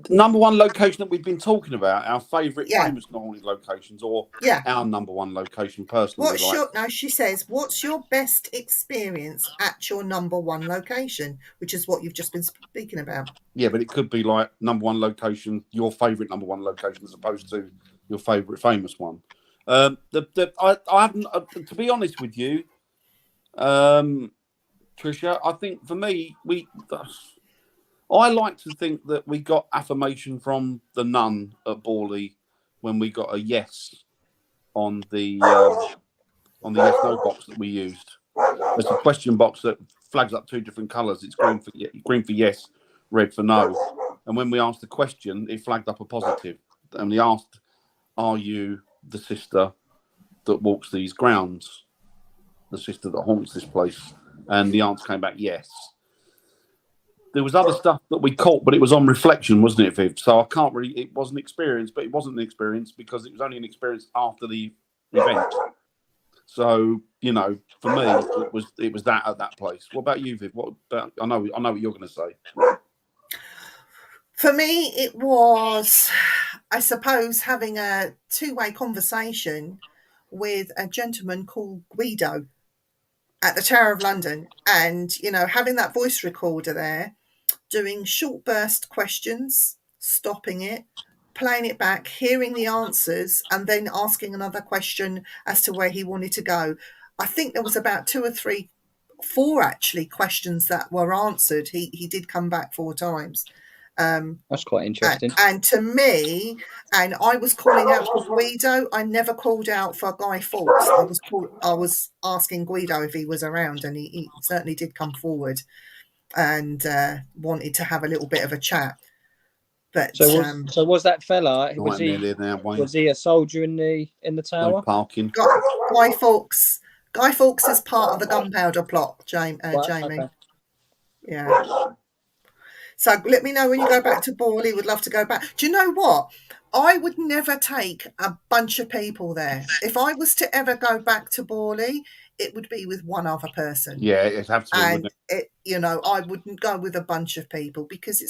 Number one location that we've been talking about, our favourite famous haunted locations, or our number one location personally. She says, what's your best experience at your number one location, which is what you've just been speaking about. Yeah, but it could be like number one location, your favourite number one location, as opposed to your favourite famous one. I haven't, to be honest with you, Tricia, I think for me, I like to think that we got affirmation from the nun at Borley when we got a yes on the yes no box that we used. There's a question box that flags up 2 different colours. It's green for yes, red for no. And when we asked the question, it flagged up a positive. And we asked, "Are you the sister that walks these grounds? The sister that haunts this place?" And the answer came back yes. There was other stuff that we caught, but it was on reflection, wasn't it, Viv? So I can't really. It was an experience, but it wasn't an experience because it was only an experience after the event. So for me, it was that at that place. What about you, Viv? What about? I know what you're going to say. For me, it was, I suppose, having a two-way conversation with a gentleman called Guido at the Tower of London, and having that voice recorder there, doing short burst questions, stopping it, playing it back, hearing the answers, and then asking another question as to where he wanted to go. I think there was about 2 or 3, 4 actually questions that were answered. He did come back 4 times. That's quite interesting. And to me, and I was calling out for Guido. I never called out for Guy Fawkes. I was asking Guido if he was around, and he certainly did come forward and wanted to have a little bit of a chat. But so was that fella? Was he a soldier in the tower? No parking. Guy Fawkes. Guy Fawkes is part of the gunpowder plot, Jamie. Okay. Yeah. So let me know when you go back to Borley. Would love to go back. Do you know what? I would never take a bunch of people there. If I was to ever go back to Borley, it would be with one other person. Yeah, it's absolutely. And I wouldn't go with a bunch of people because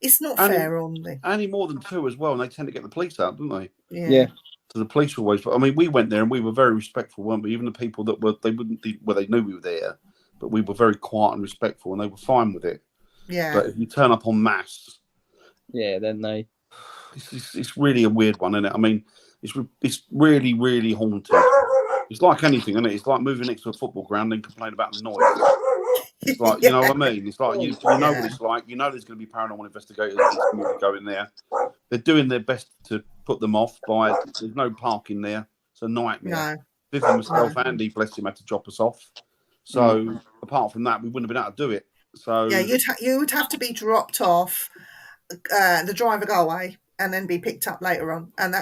it's not fair on them. Any more than 2 as well, and they tend to get the police out, don't they? Yeah. So the police were always. I mean, we went there and we were very respectful, weren't we? Even the people that they knew we were there, but we were very quiet and respectful, and they were fine with it. Yeah. But if you turn up en masse, then it's really a weird one, isn't it? I mean, it's really, really haunted. It's like anything, isn't it? It's like moving next to a football ground and complain about the noise. It's like, you know what I mean? It's like, you know what it's like. You know there's going to be paranormal investigators that go in there. They're doing their best to put them off by, there's no parking there. It's a nightmare. No. Viv and myself, Andy, bless him, had to drop us off. So apart from that, we wouldn't have been able to do it. So yeah, you would have to be dropped off, the driver go away, and then be picked up later on. And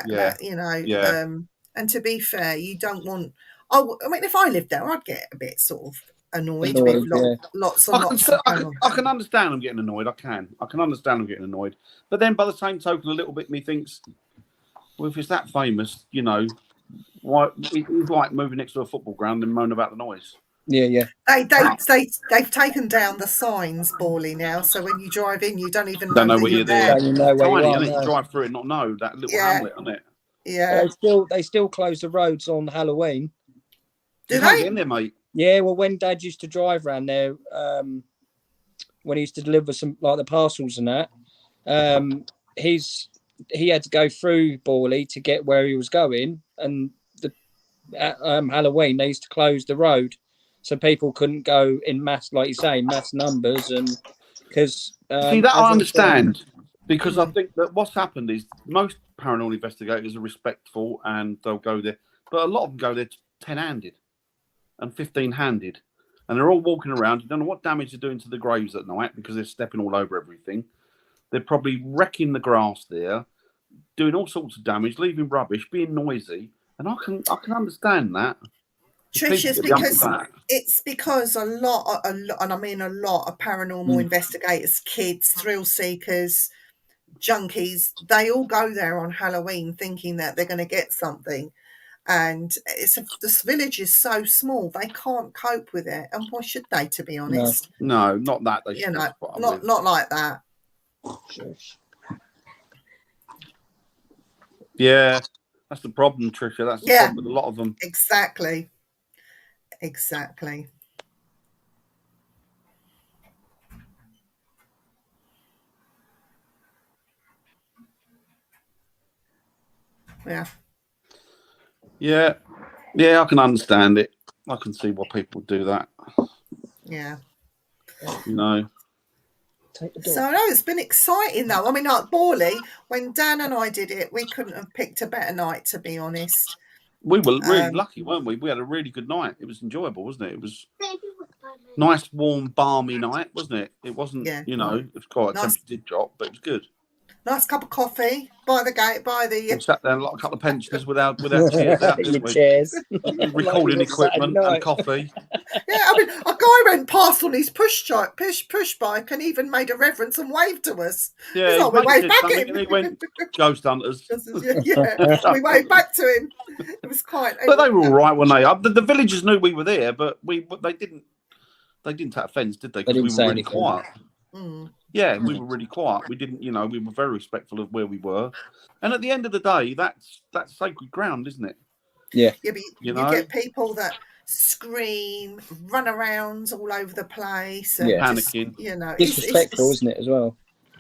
and to be fair, you don't want. I mean, if I lived there, I'd get a bit sort of annoyed with lots and lots. I can understand them getting annoyed. I can understand them getting annoyed. But then, by the same token, a little bit me thinks, well, if it's that famous, why it's like moving next to a football ground and moan about the noise. Yeah. They've taken down the signs, Borley, now, so when you drive in, you don't even know where you're there. You know where you are. You drive through it, not know that little hamlet, isn't it? Yeah. They still close the roads on Halloween. Do they? Get in there, mate. Yeah. Well, when Dad used to drive around there, when he used to deliver some like the parcels and that, he had to go through Borley to get where he was going, and at Halloween they used to close the road. So people couldn't go in mass, like you say, mass numbers, and because see that I understand, because I think that what's happened is most paranormal investigators are respectful and they'll go there, but a lot of them go there 10-handed and 15-handed, and they're all walking around. You don't know what damage they're doing to the graves at night because they're stepping all over everything. They're probably wrecking the grass there, doing all sorts of damage, leaving rubbish, being noisy, and I can understand that. Trish, it's because a lot, and I mean a lot of paranormal investigators, kids, thrill seekers, junkies, they all go there on Halloween thinking that they're going to get something. And this village is so small, they can't cope with it. And why should they, to be honest? No, not that. Not like that. Yeah, that's the problem, Tricia. That's the problem with a lot of them. Exactly. Yeah, I can understand it. I can see why people do that. Yeah. So no, it's been exciting though. I mean, like Borley, when Dan and I did it, we couldn't have picked a better night, to be honest. We were really lucky, weren't we? We had a really good night. It was enjoyable, wasn't it? It was nice, warm, balmy night, wasn't it? It wasn't, you know, it was quite nice. temperature did drop, but it was good. Nice cup of coffee by the gate, by the. We sat down like a couple of pensioners without chairs out, didn't we? Chairs. Recording equipment and coffee. Yeah, I mean, a guy went past on his push bike and even made a reverence and waved to us. Yeah, like, we waved back at him. And he went, "Ghost hunters." Yeah, we waved back to him. It was quite. But they were all right when the villagers knew we were there, but they didn't take offence, did they? Because we were really quiet. Mm. Yeah, we were really quiet. We didn't, we were very respectful of where we were. And at the end of the day, that's sacred ground, isn't it? Yeah. Yeah, but you get people that scream, run around all over the place, and panicking. Just, disrespectful, isn't it, as well?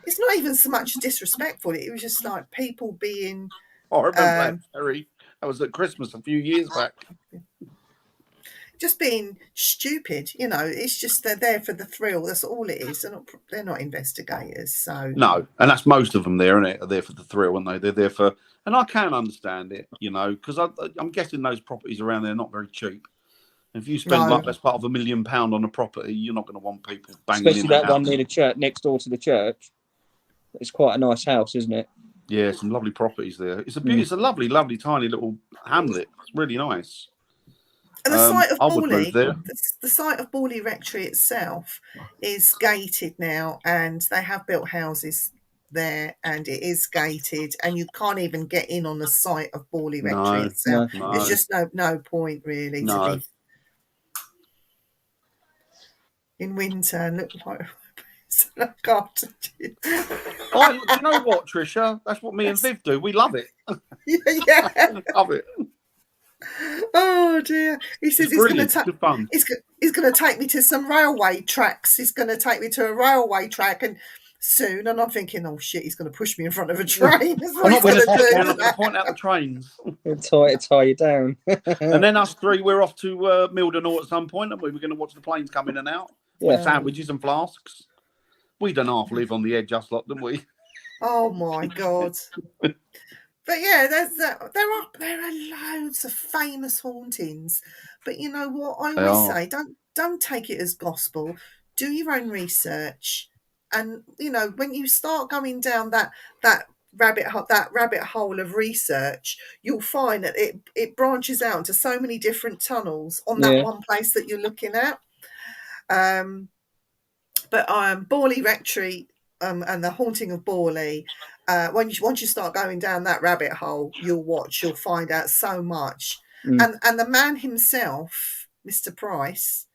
It's not even so much disrespectful. It was just like people being. Oh, I remember that, Terry. That was at Christmas a few years back. Just being stupid, it's just they're there for the thrill. That's all it is. They're not investigators. So no, and that's most of them there, isn't it? Are there for the thrill, aren't they? They're there for, and I can understand it, because I'm guessing those properties around there are not very cheap. If you spend like best part of £1 million on a property, you're not going to want people banging. Especially that one near the church, next door to the church. It's quite a nice house, isn't it? Yeah, some lovely properties there. It's a lovely, lovely, tiny little hamlet. It's really nice. And the site of Borley, the site of Borley Rectory itself is gated now, and they have built houses there, and it is gated, and you can't even get in on the site of Borley Rectory itself. No. There's just no point really to be in winter and look like. God. Do you know what, Tricia? That's what me and Viv do. We love it. Yeah. Love it. Oh dear! He says he's going to take me to some railway tracks. He's going to take me to a railway track and soon. And I'm thinking, oh shit, he's going to push me in front of a train. That's what he's going to do. Point out the trains. tie you down. And then us three, we're off to Mildenor at some point, and we're going to watch the planes come in and out with sandwiches and flasks. We don't half live on the edge, just like, don't we? Oh my God. But yeah, there are loads of famous hauntings. But you know what? I always say, don't take it as gospel. Do your own research. And when you start going down that rabbit hole of research, you'll find that it branches out into so many different tunnels on that one place that you're looking at. But Borley Rectory and the haunting of Borley, once you start going down that rabbit hole, you'll find out so much. And the man himself, Mr. Price,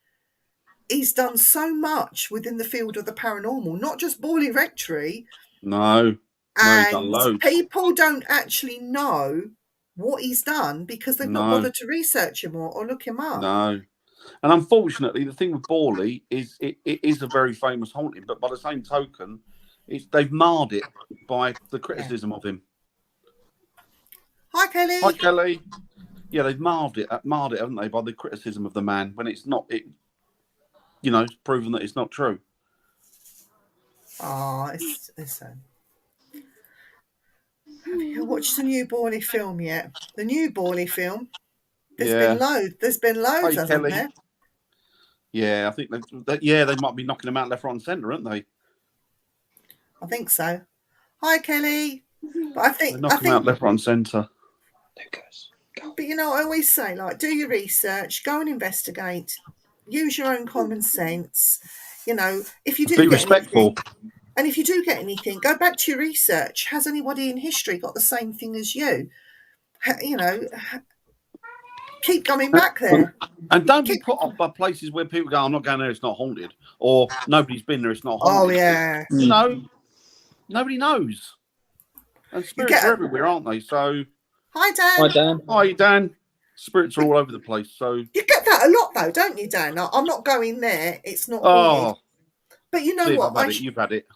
he's done so much within the field of the paranormal, not just Borley Rectory. No, and he's done loads. People don't actually know what he's done because they've not bothered to research him or look him up. No. And unfortunately, the thing with Borley is it is a very famous haunting, but by the same token, they've marred it by the criticism of him. Hi, Kelly. Hi, Kelly. Yeah, they've marred it, haven't they, by the criticism of the man when it's not it's proven that it's not true. Oh, it's sad. Have you watched the new Borley film yet? The new Borley film. There's been loads, hasn't there? Yeah, I think they might be knocking them out left, right, and centre, aren't they? I think so. Hi, Kelly. But I think them out left, right, and centre. Lucas. But I always say, do your research, go and investigate, use your own common sense. If you do be respectful. And if you do get anything, go back to your research. Has anybody in history got the same thing as you? Keep coming back there. And don't be put off by places where people go, I'm not going there, it's not haunted. Or nobody's been there, it's not haunted. Oh, yeah. Nobody knows. And spirits are everywhere, aren't they? So. Hi, Dan. Hi, Dan. Hi, Dan. Spirits are all over the place. So. You get that a lot, though, don't you, Dan? I'm not going there. It's not haunted. But you know what? You've had it.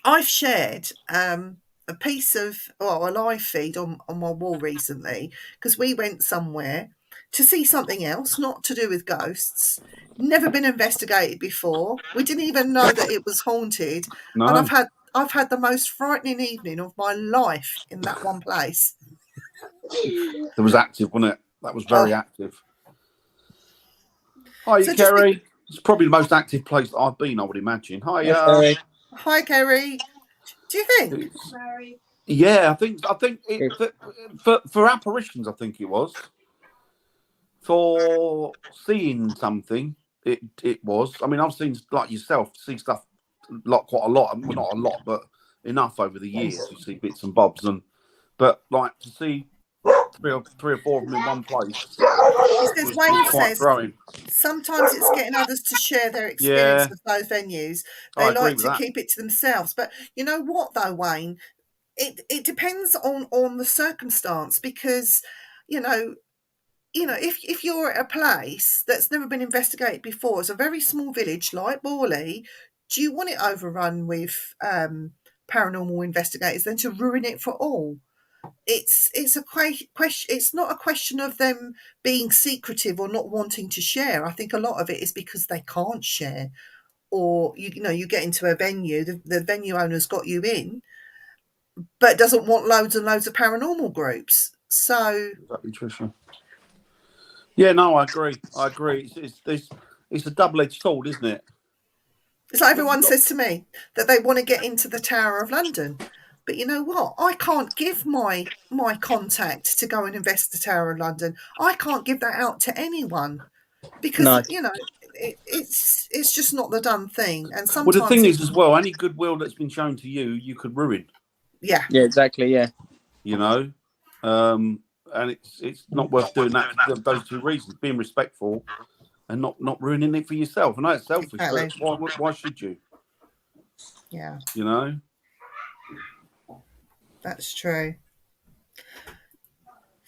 I've shared a piece of, a live feed on my wall recently because we went somewhere to see something else, not to do with ghosts. Never been investigated before. We didn't even know that it was haunted. No. And I've had the most frightening evening of my life in that one place. It was active, wasn't it? That was very active. Hi, So Kerry. It's probably the most active place that I've been, I would imagine. Hi, Hi, Kerry. Do you think? Yeah, I think it, for apparitions, I think it was. For seeing something, it was. I mean, I've seen, like yourself, see stuff quite a lot. Well, not a lot, but enough over the years. You see bits and bobs, but like to see three or four of them in one place As Wayne was quite says, growing. sometimes it's getting others to share their experience of those venues. They like to keep it to themselves. But you know what, though, Wayne? It depends on the circumstance, because, if you're at a place that's never been investigated before, it's a very small village like Borley, do you want it overrun with paranormal investigators than to ruin it for all? It's a question. It's not a question of them being secretive or not wanting to share. I think a lot of it is because they can't share, or you get into a venue, the venue owner's got you in, but doesn't want loads and loads of paranormal groups. So Exactly, Tricia. Yeah, no, I agree. It's a double-edged sword, isn't it? it's like everyone says to me that they want to get into the Tower of London. But you know what? I can't give my contact to go and invest the Tower of London. I can't give that out to anyone because it's just not the done thing. And sometimes, well, the thing is as well, any goodwill that's been shown to you, you could ruin. Yeah, exactly. Yeah, and it's not worth doing that for those two reasons: being respectful and not ruining it for yourself. I know it's selfish, but why should you? Yeah, that's true.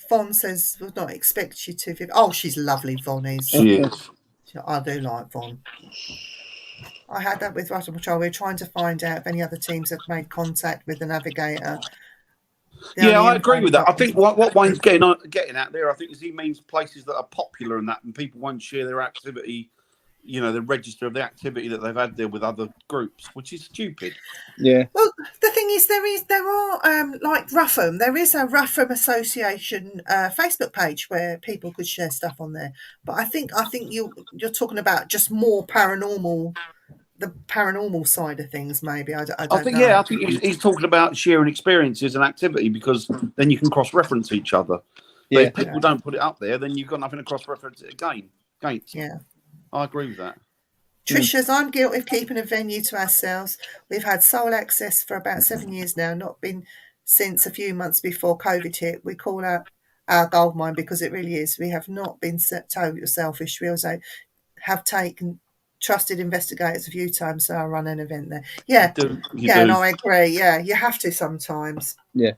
Von says, would not expect you to. Oh, she's lovely, Von is. She is. I do like Von. I had that with Russell Patrol. We were trying to find out if any other teams have made contact with the Navigator. I agree with that. I think what Wayne's getting out there, I think, is he means places that are popular and that, and people won't share their activity, the register of the activity that they've had there with other groups, which is stupid. Yeah. Well, the thing is, there are like Rougham. There is a Rougham Association Facebook page where people could share stuff on there. But I think you're talking about just more paranormal. The paranormal side of things, maybe. I don't know. Yeah, I think he's talking about sharing experiences and activity, because then you can cross-reference each other. But if people don't put it up there, then you've got nothing to cross-reference it against. Yeah, I agree with that. Trisha's, I'm guilty of keeping a venue to ourselves. We've had sole access for about 7 years now, not been since a few months before COVID hit. We call our gold mine because it really is. We have not been totally selfish. We also have taken trusted investigators a few times, so I run an event there. Yeah, you do. No, I agree. Yeah, you have to sometimes. Yeah.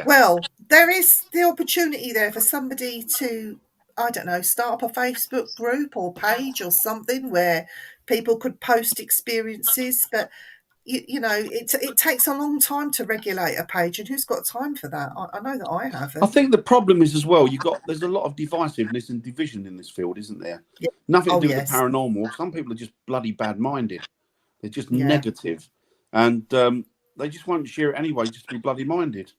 Well, there is the opportunity there for somebody to, I don't know, start up a Facebook group or page or something where people could post experiences, but it takes a long time to regulate a page, and who's got time for that? I know that I haven't. I think the problem is as well, there's a lot of divisiveness and division in this field, isn't there? Yeah. Nothing to do with the paranormal. Some people are just bloody bad-minded. They're just negative, and they just won't share it anyway, just to be bloody minded.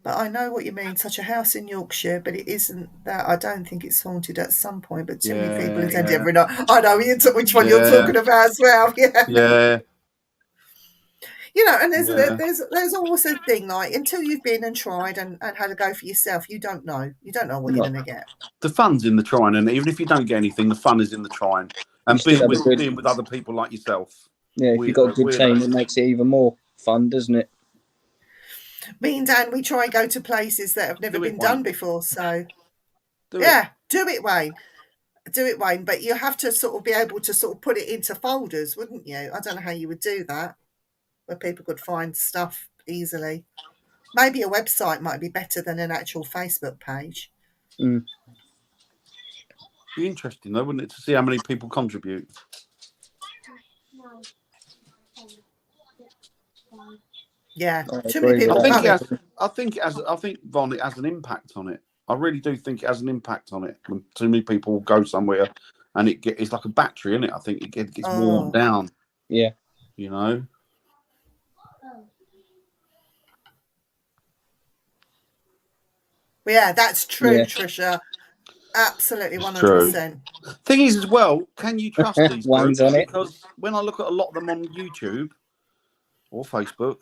But I know what you mean. Such a house in Yorkshire, but it isn't that. I don't think it's haunted at some point. But too many people attend every night. I know which one you're talking about as well. Yeah. And there's always a thing, like, until you've been and tried and had a go for yourself, you don't know what you're going to get. The fun's in the trying, and even if you don't get anything, the fun is in the trying, and being with other people like yourself. Yeah, if you've got a good team, it makes it even more fun, doesn't it? Me and Dan, we try and go to places that have never been done before. So, do it, Wayne. Do it, Wayne. But you have to sort of be able to sort of put it into folders, wouldn't you? I don't know how you would do that, where people could find stuff easily. Maybe a website might be better than an actual Facebook page. Be interesting, though, wouldn't it, to see how many people contribute? Yeah, too many people. I think Von, it has an impact on it. I really do think it has an impact on it when too many people go somewhere, and it's like a battery, isn't it? I think it gets worn down. Yeah, Yeah, that's true, Yeah. Trisha. Absolutely, It's true. 100%. Thing is, as well, can you trust these One's groups? on it. Because when I look at a lot of them on YouTube or Facebook,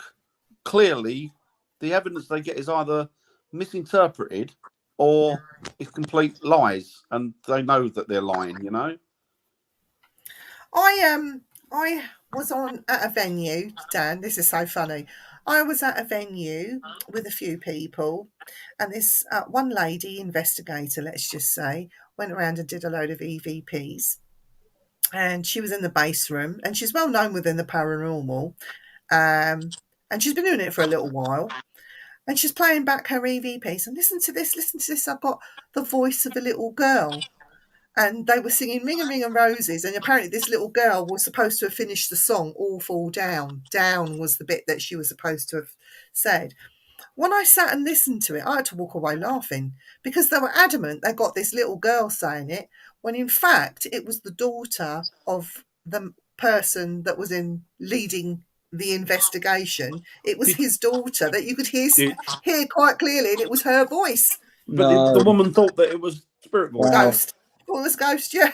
clearly the evidence they get is either misinterpreted or it's complete lies, and they know that they're lying. You know. I was at a venue, Dan. This is so funny. I was at a venue with a few people, and this one lady investigator, let's just say, went around and did a load of EVPs. And she was in the base room, and she's well known within the paranormal. And she's been doing it for a little while. And she's playing back her EVPs. And listen to this, listen to this. I've got the voice of a little girl. And they were singing Ring and Ring and Roses. And apparently this little girl was supposed to have finished the song All Fall Down. Down was the bit that she was supposed to have said. When I sat and listened to it, I had to walk away laughing because they were adamant they got this little girl saying it, when in fact it was the daughter of the person that was in leading the investigation. It was his daughter that you could hear quite clearly, and it was her voice. But the woman thought that it was spirit voice. Wow. Ghost. All this ghost, yeah.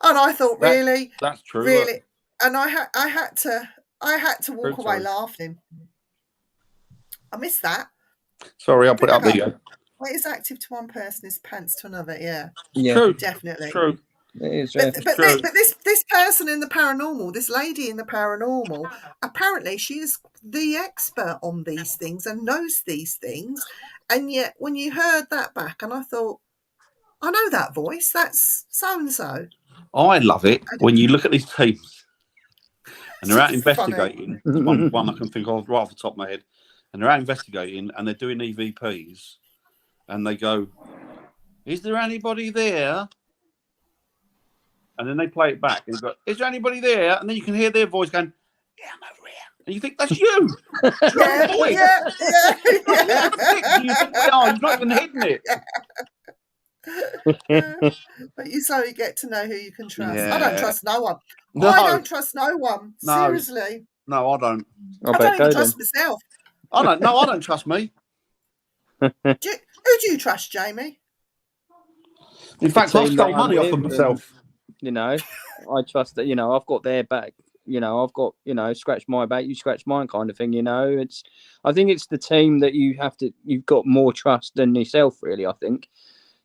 And I thought, really? That's true. Really? And I had to walk away laughing. I missed that. Sorry, I'll put it up there. What is active to one person is pants to another. Yeah, True. definitely. True. It is, yeah. But this person in the paranormal, this lady in the paranormal, apparently she is the expert on these things and knows these things. And yet, when you heard that back, and I thought, I know that voice. That's so and so. I love it when you look at these teams and they're out investigating. Funny. one I can think of right off the top of my head. And they're out investigating and they're doing EVPs, and they go, "Is there anybody there?" And then they play it back and they go, "Is there anybody there?" And then you can hear their voice going, "Yeah, I'm over here." And you think, that's you. Yeah. You think they are. You've not even hidden it. But you slowly get to know who you can trust. Yeah. I don't trust no one. No. I don't trust no one. No. Seriously. No, I don't. I don't even trust myself. I don't trust me. Who do you trust, Jamie? In fact, I stole money off of myself. You know, I trust that, I've got their back. I've got, scratch my back, you scratch mine kind of thing, I think it's the team that you've got more trust than yourself, really, I think,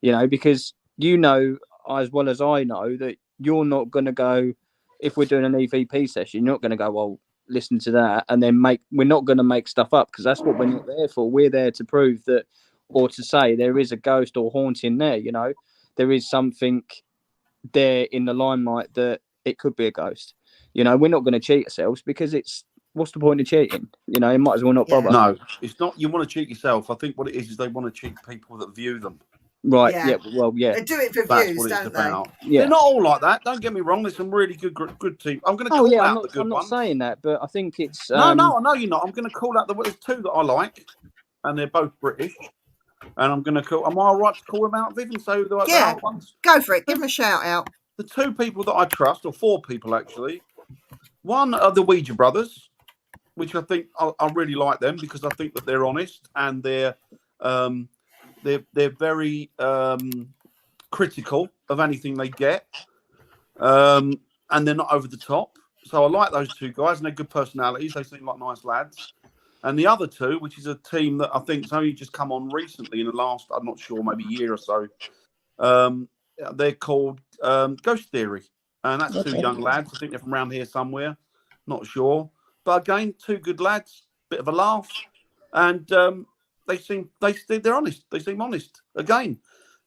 because as well as I know that you're not going to go, if we're doing an EVP session, you're not going to go, well, listen to that, and then we're not going to make stuff up, because that's what we're not there for. We're there to prove that, or to say there is a ghost or haunting there, there is something there in the limelight that it could be a ghost. We're not going to cheat ourselves, because what's the point of cheating? You might as well not bother. No, it's not. You want to cheat yourself. I think what it is they want to cheat people that view them. Right. Yeah. Well, yeah. They do it for That's views, what it's don't about. they? Yeah. They're not all like that. Don't get me wrong. There's some really good teams. I'm going to call out the good ones. I'm not saying that, but I think it's. No, I know you're not. I'm going to call out there's two that I like, and they're both British. And I'm going to call. Am I all right to call them out, Viv, and say the other ones? Go for it. Give them a shout out. The two people that I trust, or four people actually. One are the Ouija brothers, which I think I really like them, because I think that they're honest and they're very critical of anything they get, and they're not over the top. So I like those two guys, and they're good personalities. They seem like nice lads. And the other two, which is a team that I think has only just come on recently in the last, I'm not sure, maybe year or so. They're called Ghost Theory, and that's two young lads. I think they're from around here somewhere, not sure. But again, two good lads, bit of a laugh, and they're honest. They seem honest. Again,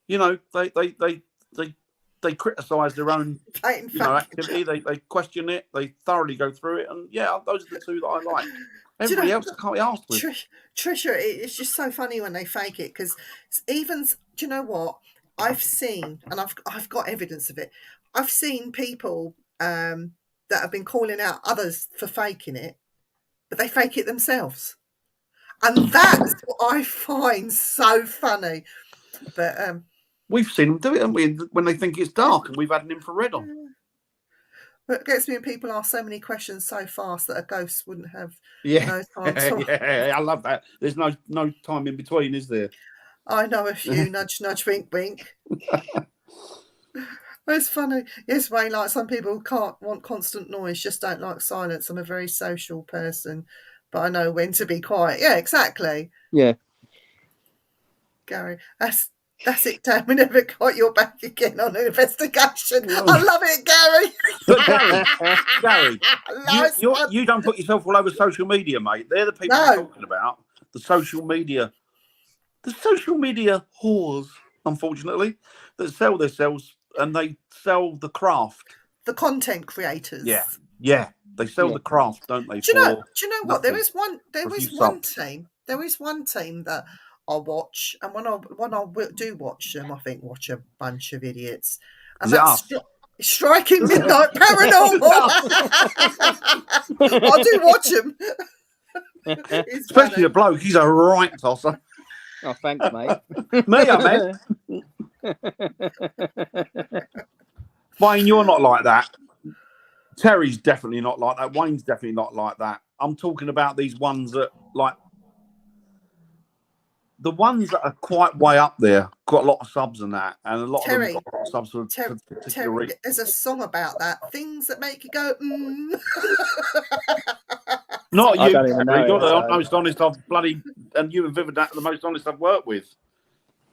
they criticise their own activity. They question it. They thoroughly go through it, and those are the two that I like. Everybody else I can't be asked with. Trisha, it's just so funny when they fake it, because even, do you know what? I've seen, and I've got evidence of it. I've seen people that have been calling out others for faking it, but they fake it themselves, and that's what I find so funny. But we've seen them do it, haven't we? When they think it's dark, and we've had an infrared on. But it gets me when people ask so many questions so fast that a ghost wouldn't have no time to. Yeah, I love that. There's no time in between, is there? I know a few. Nudge, nudge, wink, wink. It's funny. Yes, Wayne, like some people can't want constant noise, just don't like silence. I'm a very social person, but I know when to be quiet. Yeah, exactly. Yeah. Gary, that's it, Dan. We never got your back again on an investigation. I love it, Gary. But Gary, Nice one. you don't put yourself all over social media, mate. They're the people No. we're talking about. The social media whores, unfortunately, that sell themselves and they sell the craft. The content creators. Yeah. They sell the craft, don't they? Do you know what? nothing. There is one team that I watch, and when I do watch them, I think watch a bunch of idiots. And that's Striking Midnight Paranormal. I do watch him. Especially the bloke, he's a right tosser. Oh, thanks, mate. Me, I meant. Wayne, you're not like that. Terry's definitely not like that. Wayne's definitely not like that. I'm talking about these ones that, like, the ones that are quite way up there, got a lot of subs and that, and a lot of them got a lot of subs for particular reasons. There's a song about that. Things that make you go, Not you, Terry. Know You're the most honest I've bloody, and you and Vivid are the most honest I've worked with.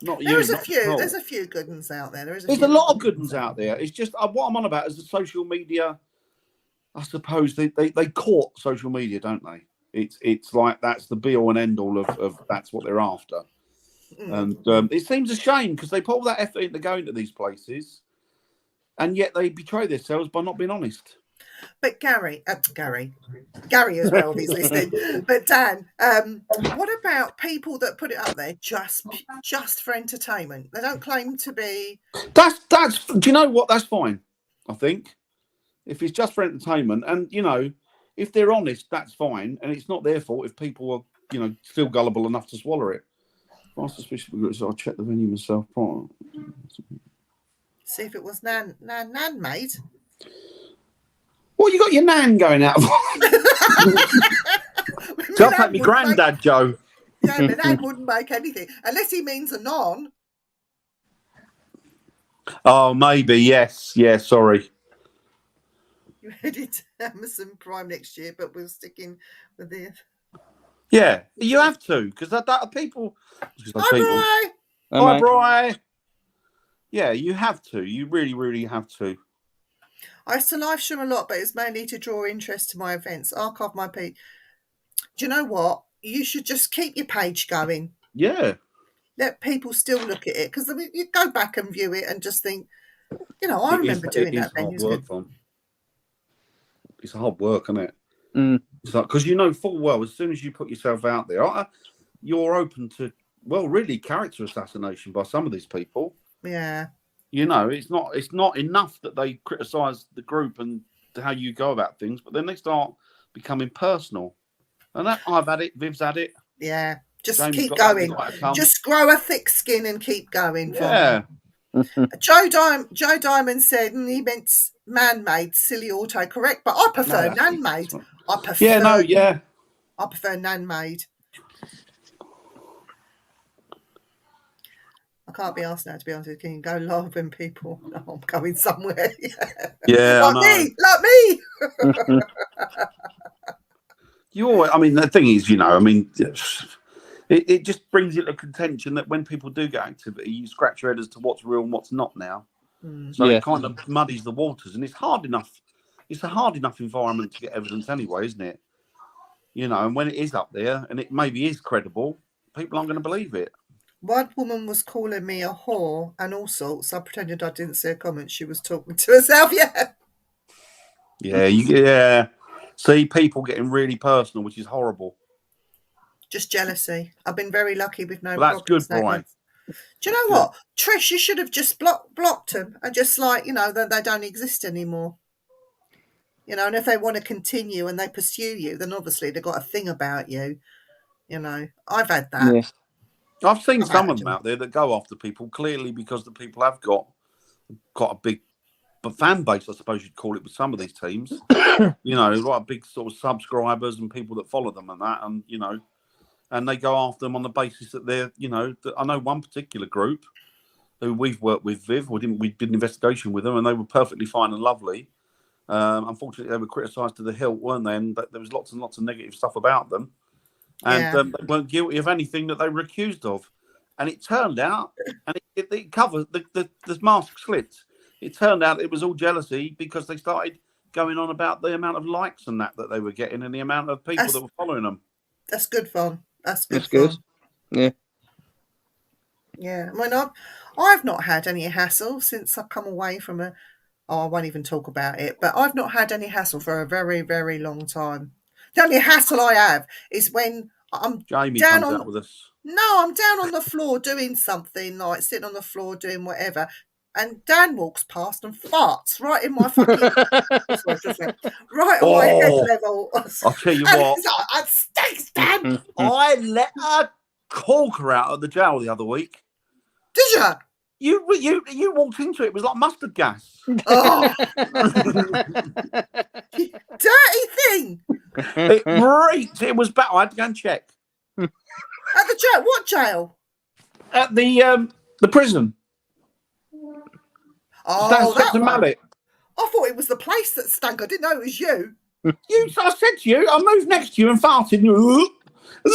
Not you. There's a few. There's a few good ones out there. There's a lot of good ones out there. It's just what I'm on about is the social media. I suppose they court social media, don't they? It's like that's the be all and end all of that's what they're after. And it seems a shame because they put all that effort into going to these places, and yet they betray themselves by not being honest. But Gary as well, if he's listening. But Dan, what about people that put it up there just for entertainment? They don't claim to be. That's. Do you know what? That's fine. I think if it's just for entertainment, and if they're honest, that's fine, and it's not their fault if people are still gullible enough to swallow it. My suspicion was I'll check the venue myself. See if it was Nan made. Well, you got your nan going out. I'll take me granddad, Joe. Yeah, my nan wouldn't make anything unless he means a non. Oh, maybe yes. Yeah, sorry. You headed to Amazon Prime next year, but we're sticking with this. Yeah, you have to because that people. Hi, Bri. Yeah, you have to. You really, really have to. I used to live stream a lot, but it's mainly to draw interest to my events. Archive my page. Do you know what? You should just keep your page going. Yeah. Let people still look at it because you go back and view it and just think, I remember doing that. It's hard work, isn't it? It's like because full well as soon as you put yourself out there, you're open to really character assassination by some of these people. Yeah. It's not enough that they criticise the group and how you go about things, but then they start becoming personal. And I've had it, Viv's had it. Yeah, just Jamie's keep going. Just grow a thick skin and keep going. Yeah. Joe Diamond said he meant man-made, silly autocorrect, but I prefer nan-made. I prefer nan-made. I can't be asked now, to be honest. Can you go live when people know I'm going somewhere? Yeah, like me. The thing is, it just brings it to contention that when people do get activity, you scratch your head as to what's real and what's not now. So it kind of muddies the waters, and it's hard enough. It's a hard enough environment to get evidence anyway, isn't it? And when it is up there and it maybe is credible, people aren't going to believe it. One woman was calling me a whore and all sorts. I pretended I didn't see a comment. She was talking to herself. Yeah. See people getting really personal, which is horrible. Just jealousy. I've been very lucky with no problems. That's good, Brian. Do you know what? Trish, you should have just blocked them and just that they don't exist anymore. And if they want to continue and they pursue you, then obviously they've got a thing about you. I've had that. Yeah. I've seen some of them out there that go after people clearly because the people have got a big fan base, I suppose you'd call it, with some of these teams. Like big sort of subscribers and people that follow them and that, and and they go after them on the basis that they're, that I know one particular group who we've worked with, Viv. We did an investigation with them, and they were perfectly fine and lovely. Unfortunately, they were criticised to the hilt, weren't they? And there was lots and lots of negative stuff about them, and they weren't guilty of anything that they were accused of. And it turned out, and it covered the mask slit. It turned out it was all jealousy because they started going on about the amount of likes and that they were getting and the amount of people that were following them. That's good fun. That's good That's fun. good. Yeah. Yeah. I mean, I've not had any hassle since I've come away from I won't even talk about it, but I've not had any hassle for a very, very long time. The only hassle I have is when I'm Jamie down comes on, out with us. No, I'm down on the floor doing something, like sitting on the floor doing whatever, and Dan walks past and farts right in my fucking right on my head level. I'll tell you what. It stinks, Dan. I let a corker out at the jail the other week. Did you? You walked into it. It was like mustard gas. Oh, dirty thing! It reeked. It was bad. I had to go and check. At the jail? What jail? At the prison. Oh, that one. Mallet. I thought it was the place that stank. I didn't know it was you. I said to you, I moved next to you and farted. Oh,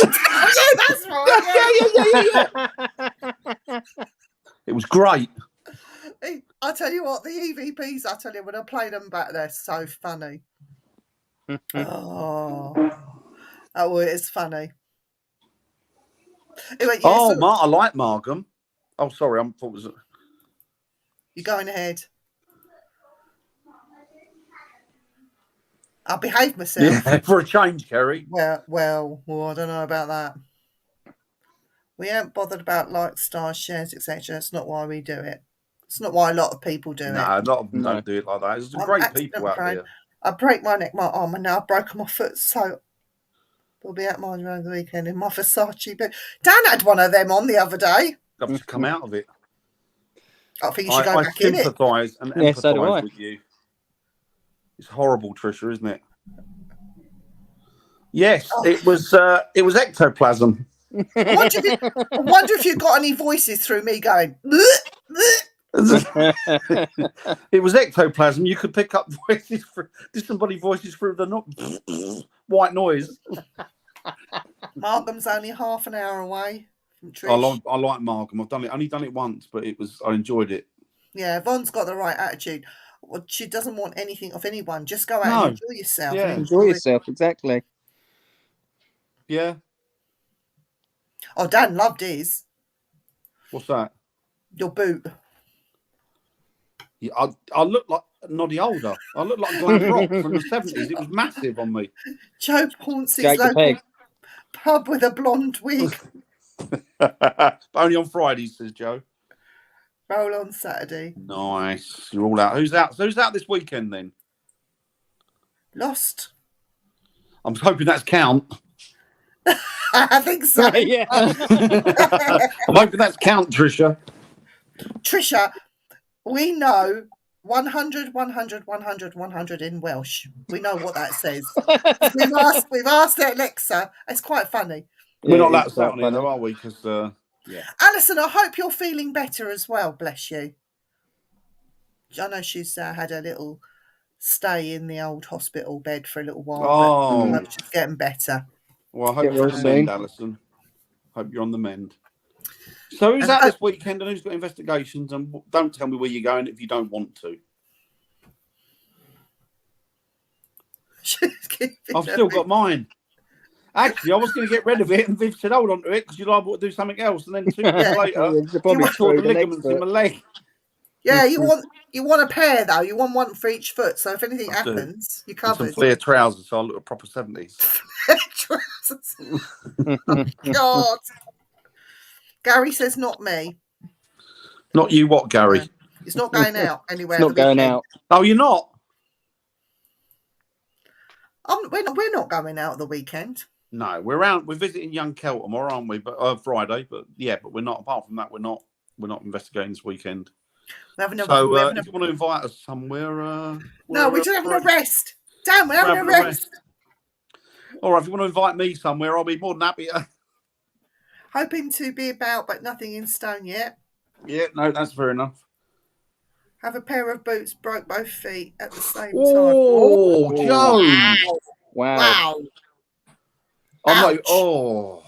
yeah, that's right. Yeah. It was great. I tell you what, the EVPs, when I play them back, they're so funny. Oh, it's funny. Anyway, I like Markham. Oh, sorry, I thought it was. You're going ahead. I'll behave myself. Yeah, for a change, Kerry. Well, I don't know about that. We ain't bothered about likes, stars, shares, etc. It's not why we do it. It's not why a lot of people do it. No, a lot of them don't do it like that. There's great people out there. I break my neck, my arm, and now I've broken my foot. So we'll be at mine around the weekend in my Versace boot. Dan had one of them on the other day. I've just come out of it. I think you should go back in it. I sympathise and empathise with you. It's horrible, Trisha, isn't it? Yes, it was ectoplasm. I wonder if you got any voices through me going. It was ectoplasm. You could pick up voices, disembodied voices through the white noise. Markham's only half an hour away from Trish. I like Markham. I've only done it once, but I enjoyed it. Yeah, Von's got the right attitude. Well, she doesn't want anything of anyone. Just go out and enjoy yourself. Yeah. Enjoy yourself, exactly. Yeah. Oh, Dan loved his. What's that? Your boot. Yeah, I look like Noddy Older. I look like Glam Rock from the 70s. It was massive on me. Joe haunts his local pub with a blonde wig. Only on Fridays, says Joe. Roll on Saturday. Nice. You're all out. Who's out? So who's out this weekend then? Lost. I'm hoping that's Count. I think so. Yeah. I'm hoping that's Count, Trisha. Trisha, we know 100, 100, 100, 100 in Welsh. We know what that says. We've asked Alexa. It's quite funny. We're not that funny, though, are we? Because yeah. Alison, I hope you're feeling better as well. Bless you. I know she's had a little stay in the old hospital bed for a little while. Oh, but I hope she's getting better. Well, I hope you're on the mend, Alison. Hope you're on the mend. So who's out this weekend and who's got investigations? And don't tell me where you're going if you don't want to. I've still got mine. Actually, I was going to get rid of it, and Viv said, hold on to it because you're liable to do something else. And then 2 weeks later, you tore the ligaments in my leg. Yeah, you want a pair, though. You want one for each foot. So if anything happens, you're covered. Some clear trousers, so I look a proper 70s. Trousers. Oh, God. Gary says not me. Not you what, Gary? It's not going out anywhere. It's not going out. Oh, you're not? We're not going out the weekend. No, we're visiting young Kel tomorrow, aren't we? But Friday. But we're not. Apart from that, we're not investigating this weekend. If you want to invite us somewhere, no, we're just having a rest. Dan, we're having a rest. All right, if you want to invite me somewhere, I'll be more than happy. Hoping to be about, but nothing in stone yet. Yeah, no, that's fair enough. Have a pair of boots, broke both feet at the same time. Oh, Joe. Wow. Wow. I'm like, Ouch. oh.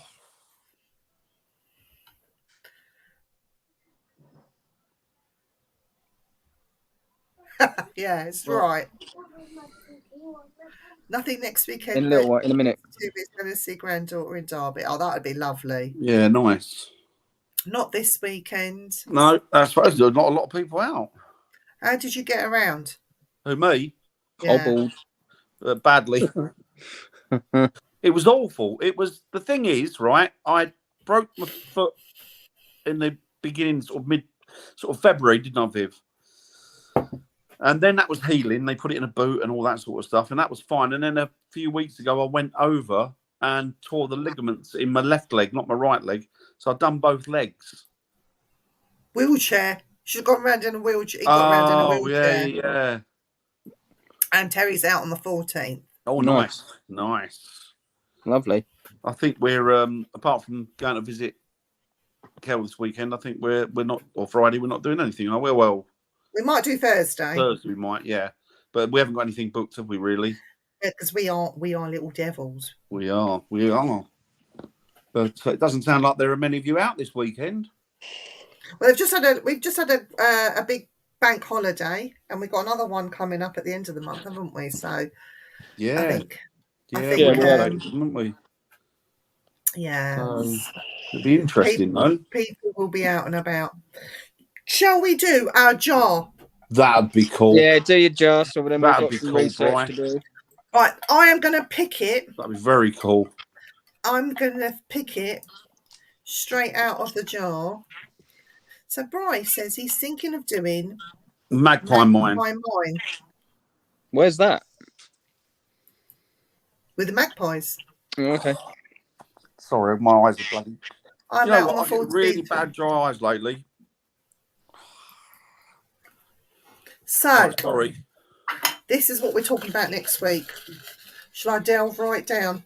Yeah, it's right. Nothing next weekend. In a little while, in a minute. Is going to see granddaughter in Derby. Oh, that would be lovely. Yeah, nice. Not this weekend. No, that's supposed to. Not a lot of people out. How did you get around? Who, me? Hobbled. Badly. It was awful. It was, the thing is, right, I broke my foot in the beginning, sort of February, didn't I, Viv? And then that was healing. They put it in a boot and all that sort of stuff, and that was fine. And then a few weeks ago, I went over and tore the ligaments in my left leg, not my right leg. So I've done both legs. Wheelchair. She's gone around in a wheelchair. He got around in a wheelchair. Yeah. And Terry's out on the 14th. Oh, Nice. Lovely. Lovely. I think we're apart from going to visit Kel this weekend, I think we're not, or Friday, we're not doing anything. Well, We might do Thursday. Thursday we might, yeah, but we haven't got anything booked, have we? Really? Yeah, because we are little devils. We are. But it doesn't sound like there are many of you out this weekend. Well, we've just had a big bank holiday, and we've got another one coming up at the end of the month, haven't we? So Yeah, I think haven't we? Yeah. It'd be interesting, though. People will be out and about. Shall we do our jar? That'd be cool. Yeah, do your jar. So then we've That'd got be some cool, research Brian. to do. Right, I am going to pick it. That'd be very cool. I'm going to pick it straight out of the jar. So Bryce says he's thinking of doing Magpie Mine. Where's that? With the magpies. Oh, okay. Sorry, my eyes are bloody. I'm You know out what? on I the get 14th. really bad dry eyes lately. So, sorry. This is what we're talking about next week. Shall I delve right down?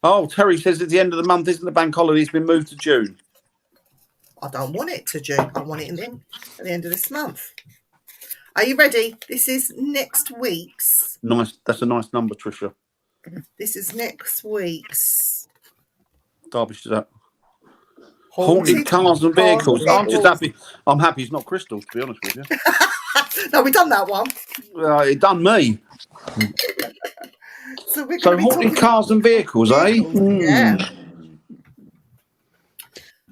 Oh, Terry says at the end of the month, isn't the bank holiday? It's been moved to June. I don't want it to June. I want it at the end of this month. Are you ready? This is next week's. Nice. That's a nice number, Tricia. This is next week's Derbyshire's up. Haunted cars and vehicles. I'm just happy. I'm happy it's not Crystal, to be honest with you. No, we've done that one. It done me. So we're So going to be haunted cars and vehicles, eh? Yeah.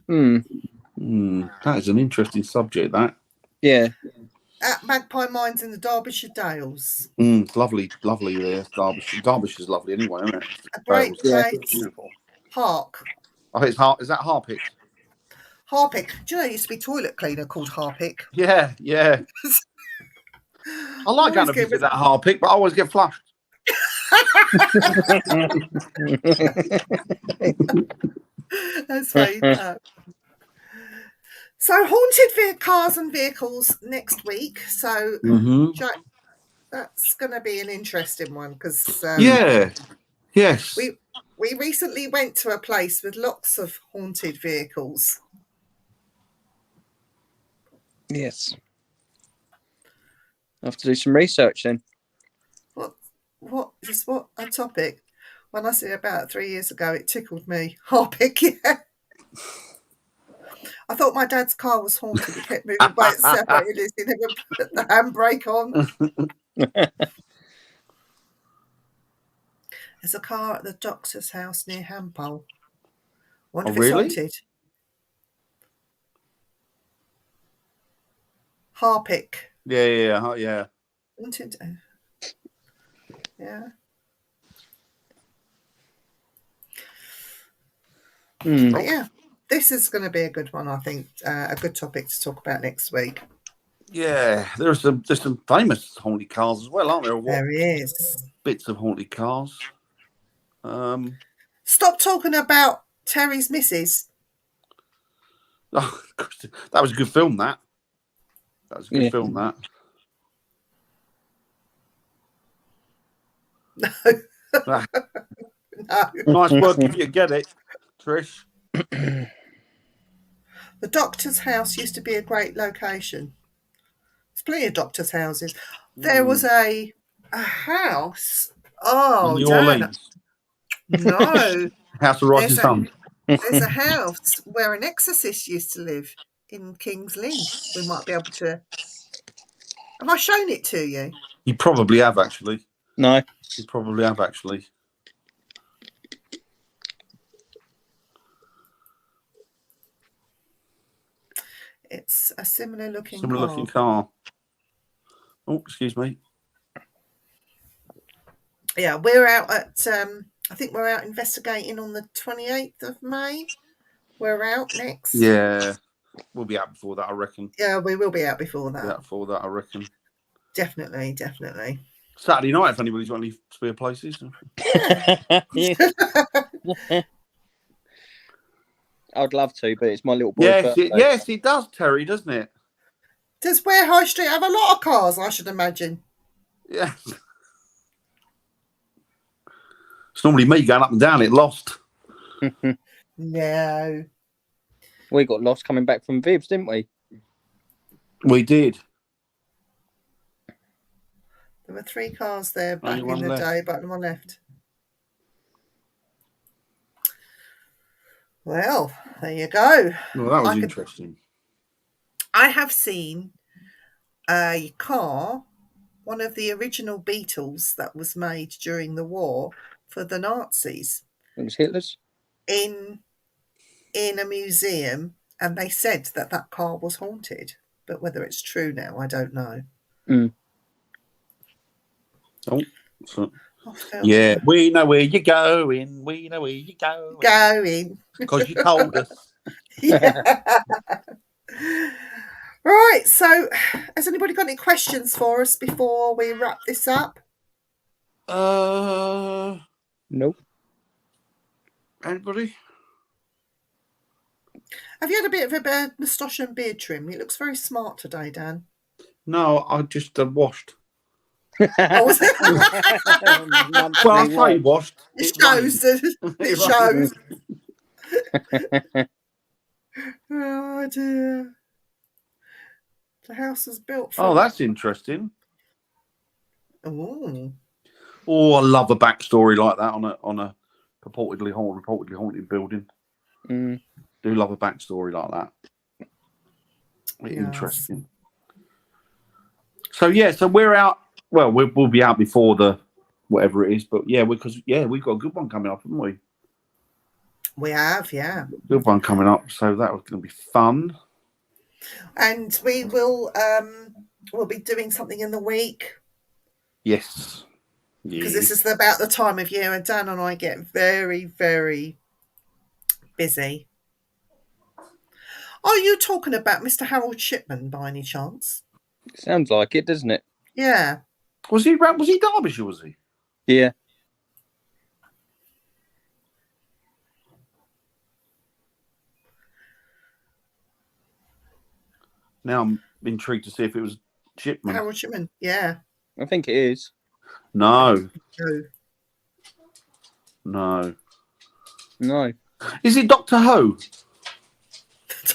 That is an interesting subject, that. Yeah. At Magpie Mines in the Derbyshire Dales. Lovely there. Derbyshire's lovely anyway, isn't it? A great place. Beautiful. Hark. Oh, is that Harpic? Harpic. Do you know there used to be a toilet cleaner called Harpic? Yeah. I like going to visit that Harpic, but I always get flushed. That's very bad. So haunted cars and vehicles next week. So Jack, that's going to be an interesting one because yes, we recently went to a place with lots of haunted vehicles. Yes. I have to do some research then. What a topic. When I said about 3 years ago, it tickled me. Harpic, yeah. I thought my dad's car was haunted. It kept moving by itself. He never put the handbrake on. There's a car at the doctor's house near Hampole. Wonder if it's haunted. Harpic. Yeah. Haunted. Yeah. But yeah, this is going to be a good one, I think. A good topic to talk about next week. Yeah, there's some famous haunted cars as well, aren't there? There is. Bits of haunted cars. Stop talking about Terry's missus. Oh, that was a good film, that. That was a good film, that. No. Nice work if you get it. Trish? The doctor's house used to be a great location. There's plenty of doctor's houses. There was a house. Oh, In New Dan. Orleans. No. House of Righteous Son. There's a house where an exorcist used to live in King's Lynn. We might be able to. Have I shown it to you? You probably have, actually. No. You probably have, actually. It's a similar looking car. Oh, excuse me. Yeah, we're out at, I think we're out investigating on the 28th of May. We're out next. Yeah. We'll be out before that, I reckon. Yeah, we will be out before that. Yeah, before that, I reckon. Definitely. Saturday night, if anybody's got any spare places. I'd love to, but it's my little boy. Yes, it does, Terry, doesn't it? Does Ware High Street have a lot of cars, I should imagine? Yeah. It's normally me going up and down it, lost. No. We got lost coming back from Vibs, didn't we? We did. There were 3 cars there back Only in the one day, but one left. Well, there you go. Well, that was interesting. I have seen a car, one of the original Beetles that was made during the war for the Nazis. It was Hitler's? In a museum, and they said that car was haunted. But whether it's true now, I don't know. Mm. Oh, so, yeah, we know where you're going. We know where you're going. Going. Because you told us. Yeah. Right, so has anybody got any questions for us before we wrap this up? Nope. Anybody? Have you had a bit of a moustache and beard trim? It looks very smart today, Dan. No, I just washed. Oh, was it? Well, I say washed. It shows. It shows. Oh dear. The house is built for. Oh, that's interesting. Oh, I love a backstory like that on a reportedly haunted building. Mm. Do love a backstory like that. Yes. Interesting. So we're out. Well, we'll be out before the whatever it is, but because we've got a good one coming up, haven't we? We have, yeah. Good one coming up, so that was going to be fun. And we will we'll be doing something in the week. Yes. Because this is about the time of year, and Dan and I get very, very busy. Are you talking about Mr. Harold Shipman by any chance? Sounds like it, doesn't it? Yeah. Was he Derbyshire, was he? Yeah. Now I'm intrigued to see if it was Shipman. Harold Shipman, yeah. I think it is. No. No. Is it Doctor Who?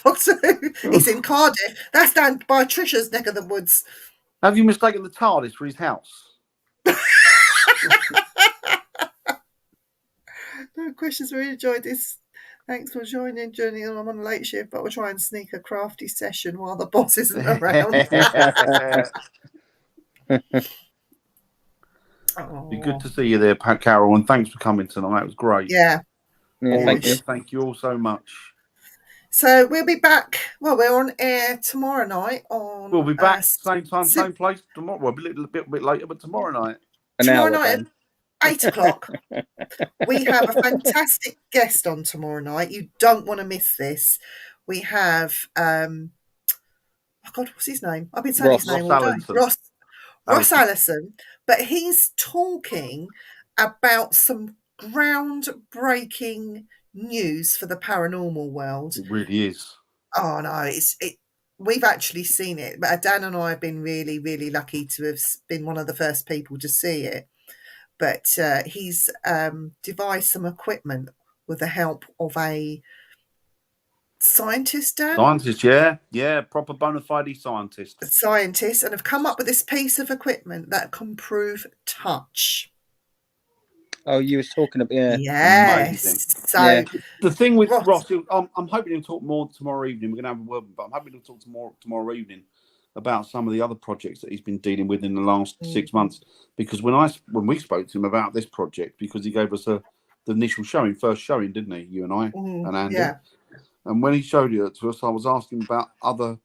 Doctor Who? He's in Cardiff. That's down by Trisha's neck of the woods. Have you mistaken the TARDIS for his house? No questions. Really enjoyed this. Thanks for joining, Journey. I'm on a late shift, but we'll try and sneak a crafty session while the boss isn't around. Be good to see you there, Pat Carroll, and thanks for coming tonight. It was great. Yeah. Thank you all so much. So we'll be back. Well, we're on air tomorrow night. We'll be back same time, same place tomorrow. Well, a little bit later, but tomorrow night. Tomorrow night at 8 o'clock. We have a fantastic guest on tomorrow night. You don't want to miss this. We have oh God, what's his name? I've been saying his name all day. Ross Allison. But he's talking about some groundbreaking news for the paranormal world. It really is. Oh no, we've actually seen it, but Dan and I have been really, really lucky to have been one of the first people to see it. But he's devised some equipment with the help of a scientist, Dan? Scientist, yeah, proper bona fide scientist. A scientist, and have come up with this piece of equipment that can prove touch. Oh, you was talking about, yeah. Yes. Amazing. So the thing with Ross, I'm hoping he'll talk more tomorrow evening. We're going to have a word, but I'm hoping he'll talk tomorrow evening about some of the other projects that he's been dealing with in the last 6 months. Because when we spoke to him about this project, because he gave us the initial first showing, didn't he? You and I and Andy. Yeah. And when he showed it to us, I was asking about other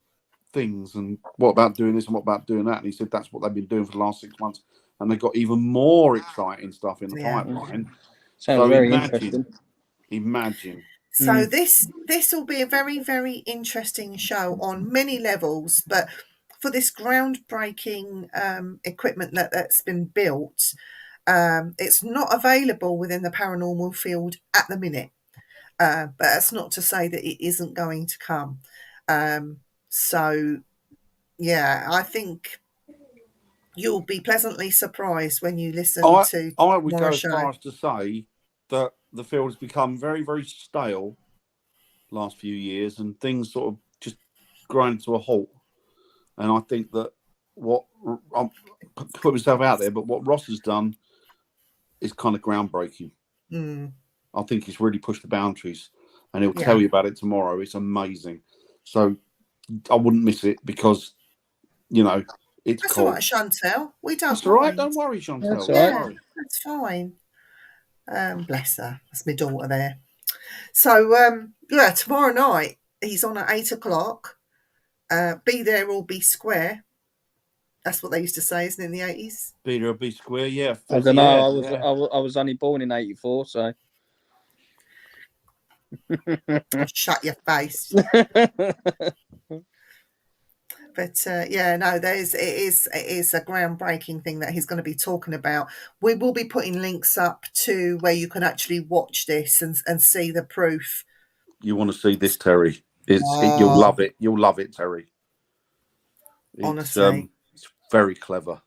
things and what about doing this and what about doing that. And he said that's what they've been doing for the last 6 months. And they've got even more exciting stuff in the pipeline. Sounds very interesting. Imagine. So this will be a very, very interesting show on many levels, but for this groundbreaking equipment that's been built, it's not available within the paranormal field at the minute. But that's not to say that it isn't going to come. So, yeah, I think you'll be pleasantly surprised when you listen to I would go tomorrow's as show. far as to say that the field has become very, very stale last few years, and things sort of just grind to a halt. And I think that I'll put myself out there, but what Ross has done is kind of groundbreaking. I think he's really pushed the boundaries, and he'll tell you about it tomorrow. It's amazing. So I wouldn't miss it because, it's That's cool. all right, Chantel. We don't That's all right. Don't worry, Chantel. That's all right. That's fine. Bless her. That's my daughter there. So, tomorrow night, he's on at 8 o'clock. Be there or be square. That's what they used to say, isn't it, in the 80s? Be there or be square, yeah. I don't know. I was only born in 84, so. Shut your face. But it is a groundbreaking thing that he's going to be talking about. We will be putting links up to where you can actually watch this and see the proof. You want to see this, Terry? You'll love it. You'll love it, Terry. Honestly, it's very clever.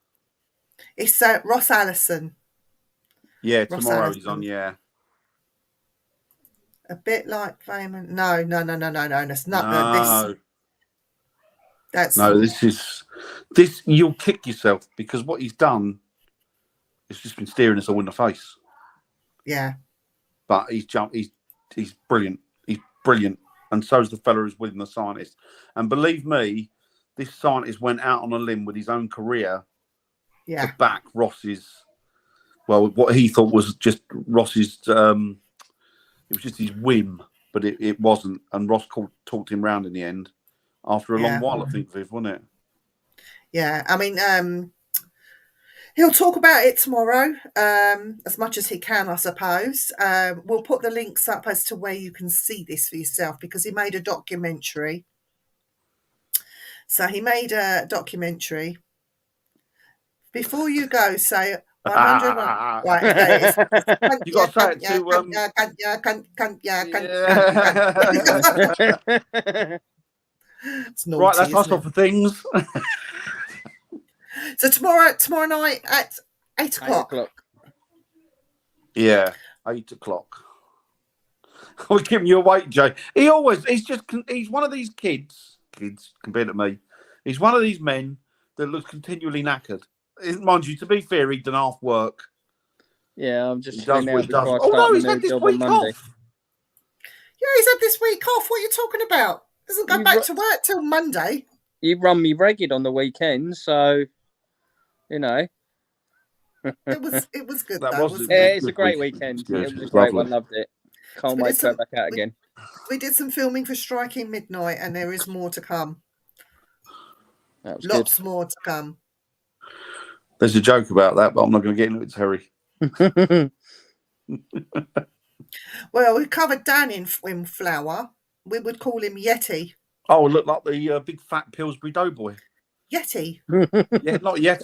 It's Ross Allison. Yeah, tomorrow he's on. Yeah. A bit like Feynman. No. That's not no. That's this. You'll kick yourself because what he's done is just been staring us all in the face. Yeah. But he's brilliant. He's brilliant, and so's the fella who's with him, the scientist. And believe me, this scientist went out on a limb with his own career to back Ross's. Well, what he thought was just Ross's. It was just his whim, but it wasn't. And Ross talked him round in the end. After a long while, I think, Viv, wasn't it? Yeah, I mean, he'll talk about it tomorrow, as much as he can, I suppose. We'll put the links up as to where you can see this for yourself, because he made a documentary. So he made a documentary. Before you go, say 101. Right, you got to say it to. It's naughty, right, that's us off for things. So tomorrow night at 8 o'clock. 8 o'clock. Yeah, 8 o'clock. We're giving you a wait, Jay. He's one of these kids compared to me. He's one of these men that looks continually knackered. Mind you, to be fair, he'd done half work. Yeah, I'm just. He does what he does. Oh no, he's had this week off. Yeah, he's had this week off. What are you talking about? Doesn't go back to work till Monday. You run me ragged on the weekend, so It was good. It's a great weekend. It was a great one. Loved it. Can't wait to go back out again. We did some filming for Striking Midnight, and there is more to come. That was Lots more to come. There's a joke about that, but I'm not going to get into it, Terry. Well, we covered Dan in Flower. We would call him Yeti. Oh, look like the big fat Pillsbury Doughboy. Yeti. Yeah, not Yeti.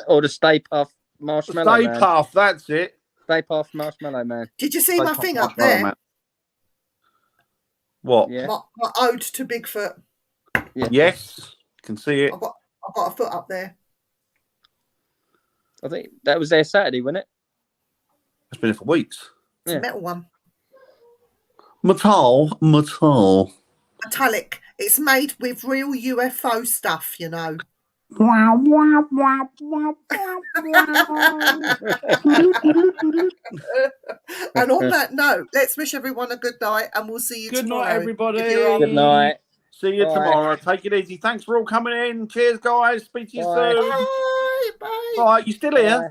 Or the Stay Puft Marshmallow Man. Stay Puft, that's it. Stay Puft Marshmallow Man. Did you see my thing up there? Man. What? Yeah. My ode to Bigfoot. Yeah. Yes, can see it. I've got a foot up there. I think that was there Saturday, wasn't it? It's been here for weeks. It's a metal one. Metal. Metallic. It's made with real UFO stuff, you know. And on that note, let's wish everyone a good night, and we'll see you tomorrow. Good night, everybody. Good night. See you Bye. tomorrow. Take it easy. Thanks for all coming in. Cheers, guys. Speak to you Bye. soon. Bye. Bye. Bye. You still here? Bye.